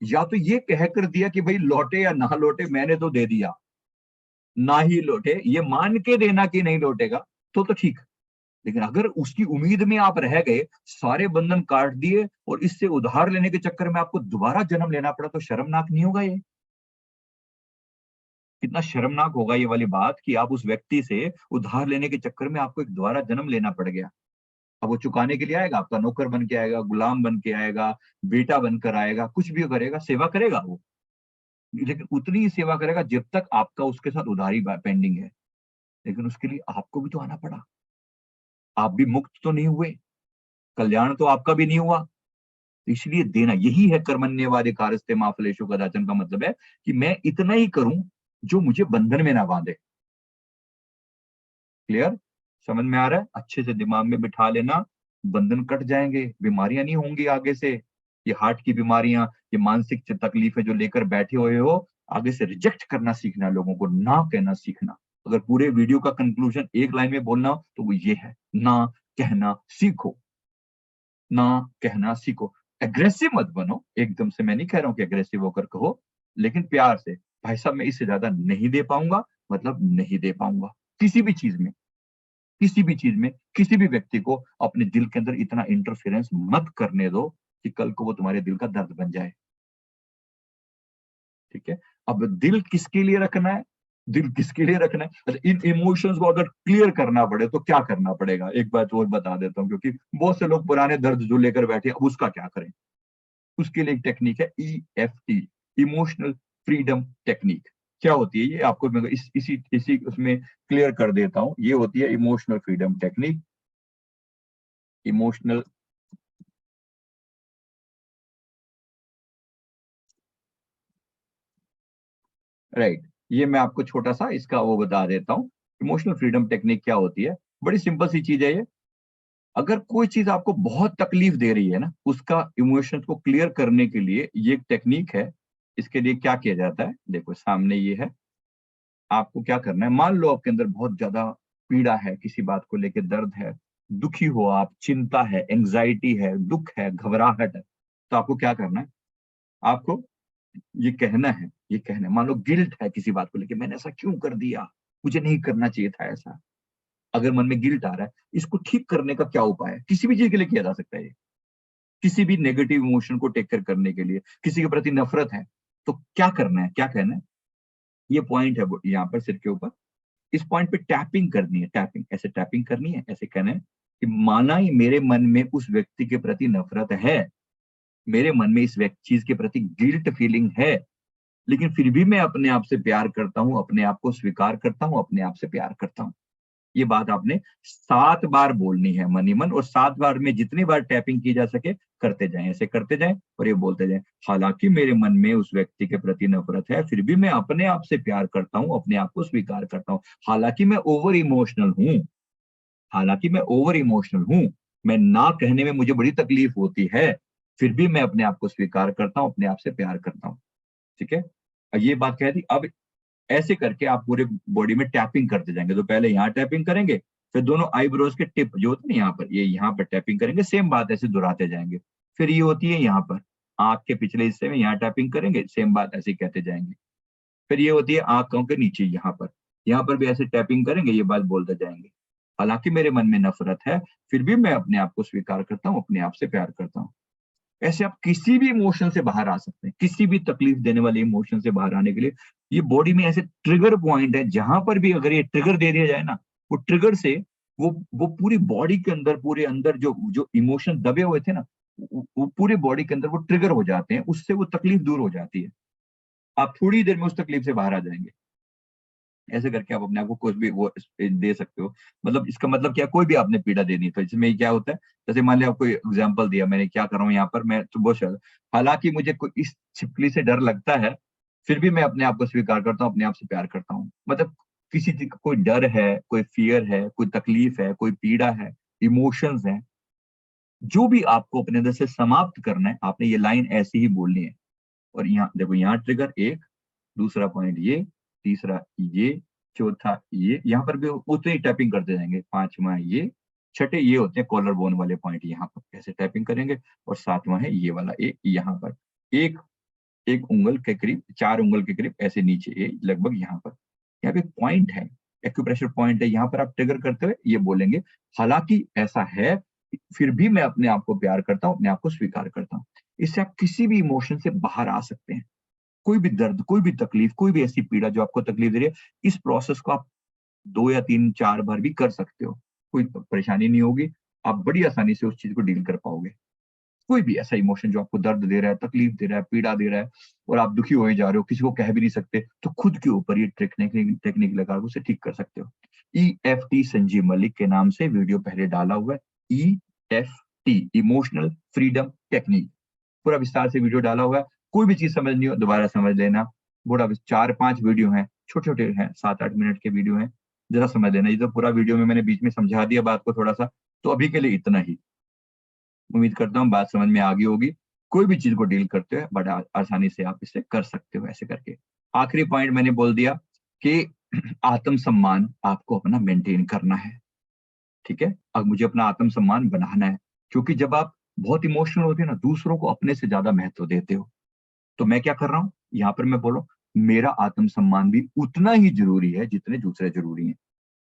या तो ये कह कर दिया कि भाई लौटे या ना लौटे मैंने तो दे दिया, ना ही लौटे ये मान के देना कि नहीं लौटेगा तो ठीक। लेकिन अगर उसकी उम्मीद में आप रह गए, सारे बंधन काट दिए, और इससे उधार लेने के चक्कर में आपको दोबारा जन्म लेना पड़ा, तो शर्मनाक नहीं होगा ये? कितना शर्मनाक होगा ये वाली बात कि आप उस व्यक्ति से उधार लेने के चक्कर में आपको एक दोबारा जन्म लेना पड़ गया। अब वो चुकाने के लिए आएगा, आपका नौकर बन के आएगा, गुलाम बन के आएगा, बेटा बनकर आएगा, कुछ भी करेगा, सेवा करेगा वो। लेकिन उतनी ही सेवा करेगा जब तक आपका उसके साथ उधारी पेंडिंग है। लेकिन उसके लिए आपको भी तो आना पड़ा। आप भी मुक्त तो नहीं हुए, कल्याण तो आपका भी नहीं हुआ। इसलिए देना, यही है कर्मण्येवाधिकारस्ते मा फलेषु कदाचन का मतलब है कि मैं इतना ही करूं जो मुझे बंधन में ना बांधे। क्लियर? समझ में आ रहा है? अच्छे से दिमाग में बिठा लेना, बंधन कट जाएंगे, बीमारियां नहीं होंगी आगे से। ये हार्ट की बीमारियां, ये मानसिक तकलीफें जो लेकर बैठे हुए हो, आगे से रिजेक्ट करना सीखना, लोगों को ना कहना सीखना। अगर पूरे वीडियो का कंक्लूजन एक लाइन में बोलना हो तो वो ये है, ना कहना सीखो। ना कहना सीखो। एग्रेसिव मत बनो एकदम से, मैं नहीं कह रहा हूं कि एग्रेसिव होकर कहो, लेकिन प्यार से, भाई साहब मैं इससे ज्यादा नहीं दे पाऊंगा, मतलब नहीं दे पाऊंगा। किसी भी चीज में, किसी भी चीज में, किसी भी व्यक्ति को अपने दिल के अंदर इतना इंटरफेरेंस मत करने दो कि कल को वो तुम्हारे दिल का दर्द बन जाए। ठीक है? अब दिल किसके लिए रखना है, दिल किसके लिए रखना है, अच्छा इन इमोशंस को अगर क्लियर करना पड़े तो क्या करना पड़ेगा, एक बात और बता देता हूँ, क्योंकि बहुत से लोग पुराने दर्द जो लेकर बैठे हैं, अब उसका क्या करें। उसके लिए एक टेक्निक है, EFT, इमोशनल फ्रीडम टेक्निक। क्या होती है ये, आपको मैं इसी इसी उसमें क्लियर कर देता हूं। ये होती है emotional freedom technique. Emotional, right, ये मैं आपको छोटा सा इसका वो बता देता हूँ। इमोशनल फ्रीडम टेक्निक क्या होती है, बड़ी सिंपल सी चीज है ये। अगर कोई चीज आपको बहुत तकलीफ दे रही है ना, उसका इमोशंस को क्लियर करने के लिए ये एक टेक्निक है। इसके लिए क्या किया जाता है, देखो सामने ये है। आपको क्या करना है, मान लो आपके अंदर बहुत ज्यादा पीड़ा है, किसी बात को लेकर दर्द है, दुखी हो आप, चिंता है, एंजाइटी है, दुख है, घबराहट है, तो आपको क्या करना है, आपको ये कहना है, ये कहना है। मान लो गिल्ट है किसी बात को लेके, मैंने ऐसा क्यों कर दिया, मुझे नहीं करना चाहिए था ऐसा। अगर मन में गिल्ट आ रहा है, इसको ठीक करने का क्या उपाय है, किसी भी चीज के लिए किया जा सकता है ये। किसी भी नेगेटिव इमोशन को टेक केयर करने के लिए, किसी के प्रति नफरत है, तो क्या करना है, क्या कहना है। ये पॉइंट है यहाँ पर सिर के ऊपर। इस पॉइंट पे टैपिंग करनी है, टैपिंग ऐसे टैपिंग करनी है, ऐसे कहना है कि माना ही मेरे मन में उस व्यक्ति के प्रति नफरत है, मेरे मन में इस व्यक्ति चीज के प्रति गिल्ट फीलिंग है, लेकिन फिर भी मैं अपने आप से प्यार करता हूँ, अपने आप को स्वीकार करता हूँ, अपने आप से प्यार करता हूँ। ये बात आपने 7 बार बोलनी है मन ही मन, और 7 बार में जितनी बार टैपिंग की जा सके करते जाएँ, ऐसे करते जाएँ और ये बोलते जाएँ। हालाँकि मेरे मन में उस व्यक्ति के प्रति नफ़रत है, फिर भी मैं अपने आप से प्यार करता हूँ, अपने आप को स्वीकार करता हूँ। हालाँकि मैं ओवर इमोशनल हूँ, मैं ना कहने में मुझे बड़ी तकलीफ होती है, फिर भी मैं अपने आप को स्वीकार करता हूँ, अपने आप से प्यार करता हूँ। ठीक है? ये बात कह दी। अब ऐसे करके आप पूरे बॉडी में टैपिंग करते जाएँगे। तो पहले यहाँ टैपिंग करेंगे, फिर दोनों आईब्रोज के टिप जो होते हैं ना यहाँ पर, ये यहाँ पर टैपिंग करेंगे, सेम बात ऐसे दोहराते जाएँगे। फिर ये होती है यहाँ पर, आँख के पिछले हिस्से में यहाँ टैपिंग करेंगे, सेम बात ऐसे ही कहते जाएँगे। फिर ये होती है आँखों के नीचे यहाँ पर भी ऐसे टैपिंग करेंगे, ये बात बोलते जाएँगे। हालाँकि मेरे मन में नफ़रत है, फिर भी मैं अपने आप को स्वीकार करता हूँ, अपने आप से प्यार करता हूँ। ऐसे आप किसी भी इमोशन से बाहर आ सकते हैं, किसी भी तकलीफ देने वाले इमोशन से बाहर आने के लिए ये बॉडी में ऐसे ट्रिगर पॉइंट है, जहाँ पर भी अगर ये ट्रिगर दे दिया जाए ना, वो ट्रिगर से वो पूरी बॉडी के अंदर, पूरे अंदर जो जो इमोशन दबे हुए थे ना, वो पूरी बॉडी के अंदर वो ट्रिगर हो जाते हैं, उससे वो तकलीफ दूर हो जाती है। आप थोड़ी देर में उस तकलीफ से बाहर आ जाएँगे। ऐसे करके आप अपने आप को कुछ भी वो दे सकते हो। मतलब इसका मतलब क्या है, कोई भी आपने पीड़ा देनी है, तो इसमें क्या होता है, जैसे मान लिया आपको एग्ज़ाम्पल दिया मैंने, क्या कर रहा हूँ यहाँ पर मैं सुबह से, हालाँकि मुझे कोई इस छिपकली से डर लगता है, फिर भी मैं अपने आप को स्वीकार करता हूँ, अपने आप से प्यार करता हूँ। मतलब किसी चीज़ का कोई डर है, कोई फ़ियर है, कोई तकलीफ है, कोई पीड़ा है, इमोशंस हैं, जो भी आपको अपने अंदर से समाप्त करना है, आपने ये लाइन ऐसे ही बोलनी है। और यहाँ देखो, यहाँ ट्रिगर 1, दूसरा पॉइंट ये, तीसरा ये, चौथा ये, यहाँ पर भी उतनी ही टैपिंग करते जाएँगे, 5वाँ ये, छठे ये होते हैं कॉलर बोन वाले पॉइंट, यहाँ पर ऐसे टैपिंग करेंगे, और 7वाँ है ये वाला यहाँ पर। 1 1 उँगल के करीब, 4 उँगल के करीब ऐसे नीचे, ये लगभग यहाँ पर। यहाँ पे पॉइंट है, एक्यूप्रेशर पॉइंट है, यहाँ पर आप ट्रिगर करते हुए ये बोलेंगे, हालाँकि ऐसा है, फिर भी मैं अपने आप को प्यार करता हूँ, अपने आप को स्वीकार करता हूँ। इससे आप किसी भी इमोशन से बाहर आ सकते हैं। कोई भी दर्द, कोई भी तकलीफ, कोई भी ऐसी पीड़ा जो आपको तकलीफ दे रही है, इस प्रोसेस को आप 2 या 3-4 बार भी कर सकते हो। कोई परेशानी नहीं होगी, आप बड़ी आसानी से उस चीज़ को डील कर पाओगे। कोई भी ऐसा इमोशन जो आपको दर्द दे रहा है, तकलीफ दे रहा है, पीड़ा दे रहा है, और आप दुखी होए जा रहे हो, किसी को कह भी नहीं सकते, तो खुद के ऊपर ये टेक्निक लगा के उसे ठीक कर सकते हो। ईएफटी संजीव मलिक के नाम से वीडियो पहले डाला हुआ है, ईएफटी इमोशनल फ्रीडम टेक्निक। पूरा विस्तार से वीडियो डाला हुआ है। कोई भी चीज़ समझनी हो दोबारा समझ लेना। बड़ा विस 4-5 वीडियो हैं, छोटे-छोटे हैं, 7-8 मिनट के वीडियो हैं, ज़रा समझ लेना। ये तो पूरा वीडियो में मैंने बीच में समझा दिया बात को थोड़ा-सा, तो अभी के लिए इतना ही। उम्मीद करता हूँ बात समझ में आ गई होगी। कोई भी चीज़ को डील करते हुए बड़ा आसानी से आप इसे कर सकते हो ऐसे करके। आखिरी पॉइंट मैंने बोल दिया कि आत्म-सम्मान आपको अपना मेंटेन करना है। ठीक है? अब मुझे अपना आत्म-सम्मान बनाना है, क्योंकि जब आप बहुत इमोशनल होते हैं ना, दूसरों को अपने से ज़्यादा महत्व देते हो। तो मैं क्या कर रहा हूँ, यहाँ पर मैं बोल रहा हूँ, मेरा आत्म-सम्मान भी उतना ही ज़रूरी है जितने दूसरे ज़रूरी हैं।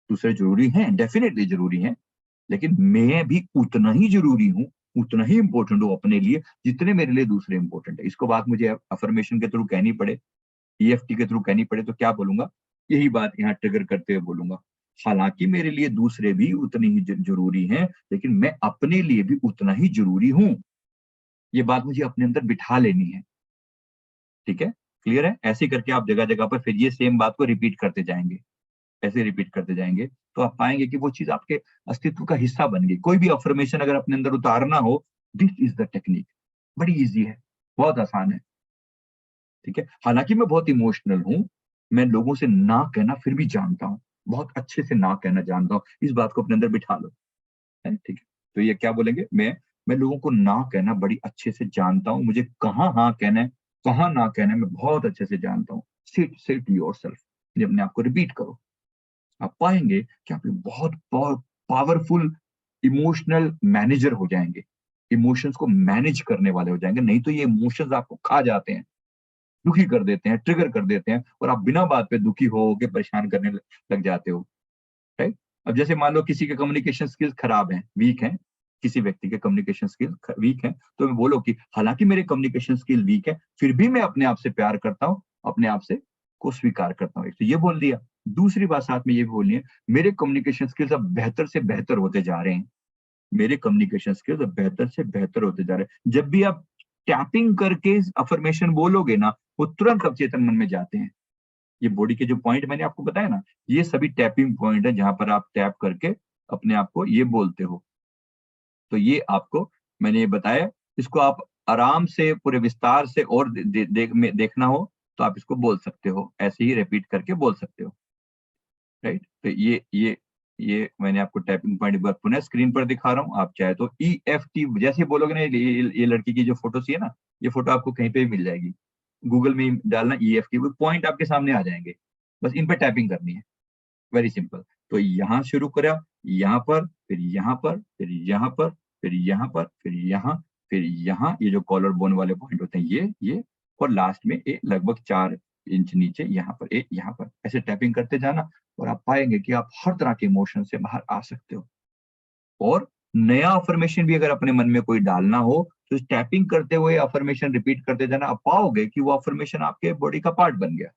दूसरे ज़रूरी हैं, डेफ़िनिटली ज़रूरी हैं, लेकिन मैं भी उतना ही ज़रूरी हूँ, उतना ही इम्पोर्टेंट हूँ अपने लिए, जितने मेरे लिए दूसरे इम्पोर्टेंट है। इसको बात मुझे अफ़र्मेशन के थ्रू कहनी पड़े, ईएफटी के थ्रू कहनी पड़े, तो क्या बोलूँगा? यही बात यहाँ ट्रिगर करते हुए बोलूँगा। हालाँकि मेरे लिए दूसरे भी उतने ही ज़रूरी हैं, लेकिन मैं अपने लिए भी उतना ही ज़रूरी हूँ। ये बात मुझे अपने अंदर बिठा लेनी है। ठीक है? क्लियर है? ऐसे ही करके आप जगह-जगह पर फिर ये सेम बात को रिपीट करते जाएँगे। ऐसे रिपीट करते जाएँगे, तो आप पाएँगे कि वो चीज़ आपके अस्तित्व का हिस्सा बन गई। कोई भी अफ़र्मेशन अगर अपने अंदर उतारना हो, दिस इज़ द टेक्निक। बड़ी ईज़ी है, बहुत आसान है। ठीक है? हालाँकि मैं बहुत इमोशनल हूँ, मैं लोगों से ना कहना फिर भी जानता हूँ। बहुत अच्छे से ना कहना जानता हूँ। इस बात को अपने अंदर बिठा लो। है, ठीक है? तो ये क्या बोलेंगे? मैं लोगों को ना कहना बड़ी अच्छे से जानता हूँ। मुझे कहाँ हाँ कहना है, कहाँ ना कहना है, मैं बहुत अच्छे से जानता हूँ। से टू योरसेल्फ, ये अपने आप को रिपीट करो। आप पाएँगे कि आप एक बहुत पावरफुल इमोशनल मैनेजर हो जाएँगे। इमोशंस को मैनेज करने वाले हो जाएँगे, नहीं तो ये इमोशंस आपको खा जाते हैं, दुखी कर देते हैं, ट्रिगर कर देते हैं, और आप बिना बात पे दुखी हो के परेशान करने लग जाते हो। राइट? अब जैसे मान लो किसी के कम्युनिकेशन स्किल्स खराब हैं, वीक हैं, किसी व्यक्ति के कम्युनिकेशन स्किल वीक हैं, तो मैं बोलो कि हालाँकि मेरे कम्युनिकेशन स्किल वीक है, फिर भी मैं अपने आप से प्यार करता हूँ, अपने आप से को स्वीकार करता हूँ। एक तो ये बोल दिया। दूसरी बात साथ में ये भी बोलनी है, मेरे कम्युनिकेशन स्किल्स अब बेहतर से बेहतर होते जा रहे हैं। मेरे कम्युनिकेशन स्किल्स अब बेहतर से बेहतर होते जा रहे हैं। जब भी आप टैपिंग करके अफर्मेशन बोलोगे ना, वो तुरंत अवचेतन मन में जाते हैं। ये बॉडी के जो पॉइंट मैंने आपको बताया ना, ये सभी टैपिंग पॉइंट है जहां पर आप टैप करके अपने आप को ये बोलते हो। तो ये आपको मैंने ये बताया, इसको आप आराम से पूरे विस्तार से और देखना हो तो आप इसको बोल सकते हो, ऐसे ही रिपीट करके बोल सकते हो, राइट। तो ये मैंने आपको टाइपिंग पॉइंट एक बार पुनः स्क्रीन पर दिखा रहा हूँ। आप चाहे तो EFT जैसे बोलोगे ना, ये लड़की की जो फोटो सी है ना, ये फोटो आपको कहीं पे भी मिल जाएगी, गूगल में ही डालना EFT, वो पॉइंट आपके सामने आ जाएंगे, बस इन पर टैपिंग करनी है, वेरी सिंपल। तो यहाँ शुरू करा, यहाँ पर, फिर यहाँ पर, फिर यहाँ पर, फिर यहाँ पर, फिर यहाँ, ये जो कॉलर बोन वाले पॉइंट होते हैं ये, और लास्ट में ये लगभग 4 इंच नीचे यहाँ पर, यहाँ पर, ऐसे टैपिंग करते जाना और आप पाएंगे कि आप हर तरह के इमोशन से बाहर आ सकते हो। और नया अफर्मेशन भी अगर अपने मन में कोई डालना हो तो टैपिंग करते हुए अफर्मेशन रिपीट करते जाना, आप पाओगे कि वो अफर्मेशन आपके बॉडी का पार्ट बन गया।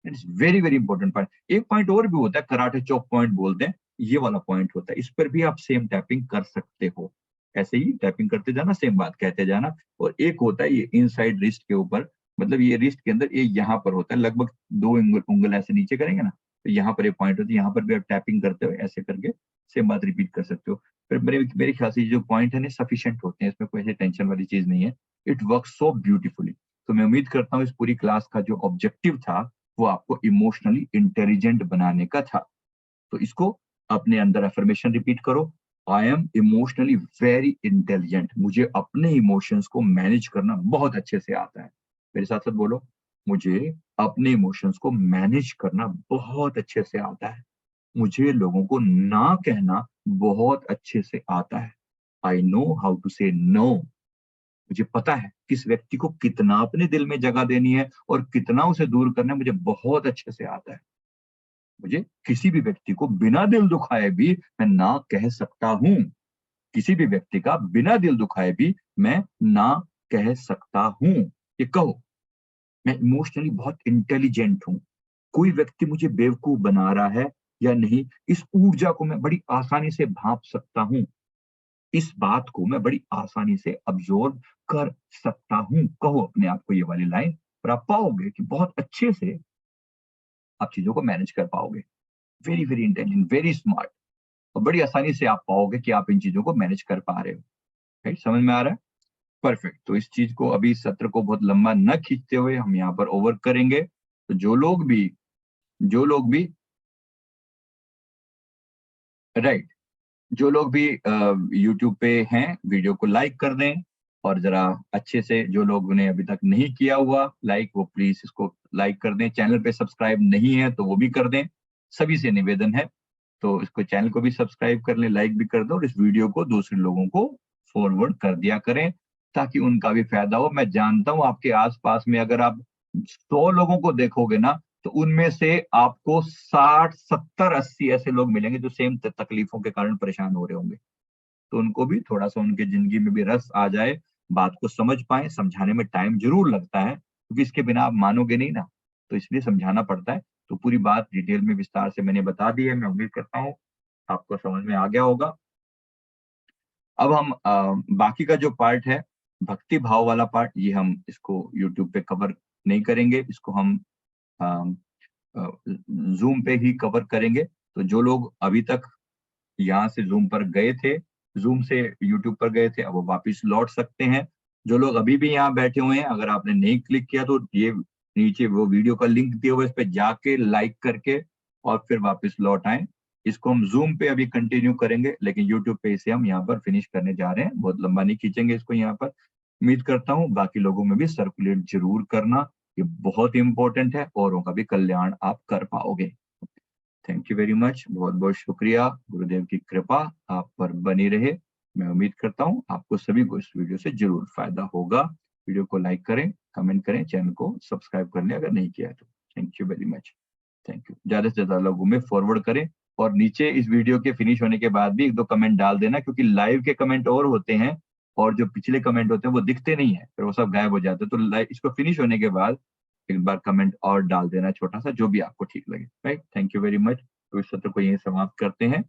It's very very important point. एक पॉइंट और भी होता है, कराटे चौक पॉइंट बोलते हैं, ये वाला पॉइंट होता है, इस पर भी आप सेम टैपिंग कर सकते हो। ऐसे ही टैपिंग करते जाना, सेम बात कहते जाना। और एक होता है ये इनसाइड रिस्ट के ऊपर, मतलब ये रिस्ट के अंदर, ये यहाँ पर होता है, लगभग 2 उंगल ऐसे नीचे करेंगे ना, तो यहाँ पर एक पॉइंट होता है, यहाँ पर भी आप टैपिंग करते हो ऐसे करके सेम बात रिपीट कर सकते हो। फिर मेरे ख्याल से जो पॉइंट है ना सफिशिएंट होते हैं, इसमें कोई ऐसी टेंशन वाली चीज नहीं है। It work so beautifully. तो मैं उम्मीद करता हूँ इस पूरी क्लास का जो ऑब्जेक्टिव था वो आपको इमोशनली इंटेलिजेंट बनाने का था। तो इसको अपने अंदर अफर्मेशन रिपीट करो, I am emotionally very intelligent, मुझे अपने इमोशंस को मैनेज करना बहुत अच्छे से आता है। मेरे साथ साथ बोलो, मुझे अपने इमोशंस को मैनेज करना बहुत अच्छे से आता है। मुझे लोगों को ना कहना बहुत अच्छे से आता है। आई know how to say no. मुझे पता है किस व्यक्ति को कितना अपने दिल में जगह देनी है और कितना उसे दूर करना है, मुझे बहुत अच्छे से आता है। मुझे किसी भी व्यक्ति को बिना दिल दुखाए भी मैं ना कह सकता हूँ। किसी भी व्यक्ति का बिना दिल दुखाए भी मैं ना कह सकता हूँ। ये कहो, मैं इमोशनली बहुत इंटेलिजेंट हूँ। कोई व्यक्ति मुझे बेवकूफ बना रहा है या नहीं, इस ऊर्जा को मैं बड़ी आसानी से भांप सकता हूँ। इस बात को मैं बड़ी आसानी से अब्सॉर्ब कर सकता हूँ। कहो अपने आप को ये वाली लाइन, और आप पाओगे कि बहुत अच्छे से आप चीजों को मैनेज कर पाओगे। Very very intelligent, very smart, और बड़ी आसानी से आप पाओगे कि आप इन चीजों को मैनेज कर पा रहे हो। राइट, समझ में आ रहा है? परफेक्ट। तो इस चीज को, अभी सत्र को बहुत लंबा न खींचते हुए हम यहाँ पर ओवर करेंगे। तो जो लोग भी राइट, जो लोग भी यूट्यूब पे हैं, वीडियो को लाइक कर दें, और जरा अच्छे से, जो लोगों ने अभी तक नहीं किया हुआ लाइक, वो प्लीज इसको लाइक कर दें। चैनल पे सब्सक्राइब नहीं है तो वो भी कर दें, सभी से निवेदन है। तो इसको, चैनल को भी सब्सक्राइब कर लें, लाइक भी कर दो, और इस वीडियो को दूसरे लोगों को फॉरवर्ड कर दिया करें ताकि उनका भी फायदा हो। मैं जानता हूँ आपके आसपास में अगर आप 100 लोगों को देखोगे ना, तो उनमें से आपको 60, 70, 80 ऐसे लोग मिलेंगे जो सेम तकलीफों के कारण परेशान हो रहे होंगे। तो उनको भी थोड़ा सा, उनके जिंदगी में भी रस आ जाए, बात को समझ पाए। समझाने में टाइम जरूर लगता है क्योंकि इसके बिना आप मानोगे नहीं ना, तो इसलिए समझाना पड़ता है। तो पूरी बात डिटेल में विस्तार से मैंने बता दी है, मैं उम्मीद करता हूँ आपको समझ में आ गया होगा। अब हम बाकी का जो पार्ट है, भक्ति भाव वाला पार्ट, ये हम इसको यूट्यूब पे कवर नहीं करेंगे, इसको हम जूम पे ही कवर करेंगे। तो जो लोग अभी तक यहाँ से जूम पर गए थे, जूम से यूट्यूब पर गए थे, अब वो वापस लौट सकते हैं। जो लोग अभी भी यहाँ बैठे हुए हैं, अगर आपने नहीं क्लिक किया तो ये नीचे वो वीडियो का लिंक दिया हुआ है, इस पे जाके लाइक करके और फिर वापस लौट आए। इसको हम जूम पे अभी कंटिन्यू करेंगे, लेकिन यूट्यूब पे इसे हम यहाँ पर फिनिश करने जा रहे हैं, बहुत लंबा नहीं खींचेंगे इसको यहाँ पर। उम्मीद करता हूँ बाकी लोगों में भी सर्कुलेट जरूर करना, ये बहुत इंपॉर्टेंट है, औरों का भी कल्याण आप कर पाओगे। थैंक यू वेरी मच, बहुत बहुत शुक्रिया। गुरुदेव की कृपा आप पर बनी रहे। मैं उम्मीद करता हूँ आपको सभी को इस वीडियो से जरूर फायदा होगा। वीडियो को लाइक करें, कमेंट करें, चैनल को सब्सक्राइब कर लें अगर नहीं किया है तो। Thank you very much. Thank you. ज्यादा से ज्यादा लोगों में फॉरवर्ड करें, और नीचे इस वीडियो के फिनिश होने के बाद भी 1-2 कमेंट डाल देना, क्योंकि लाइव के कमेंट और होते हैं और जो पिछले कमेंट होते हैं वो दिखते नहीं है, फिर वो सब गायब हो जाते हैं। तो लाइव, इसको फिनिश होने के बाद एक बार कमेंट और डाल देना, छोटा सा, जो भी आपको ठीक लगे। Right, thank you very much. तो इस सत्र को यहीं समाप्त करते हैं।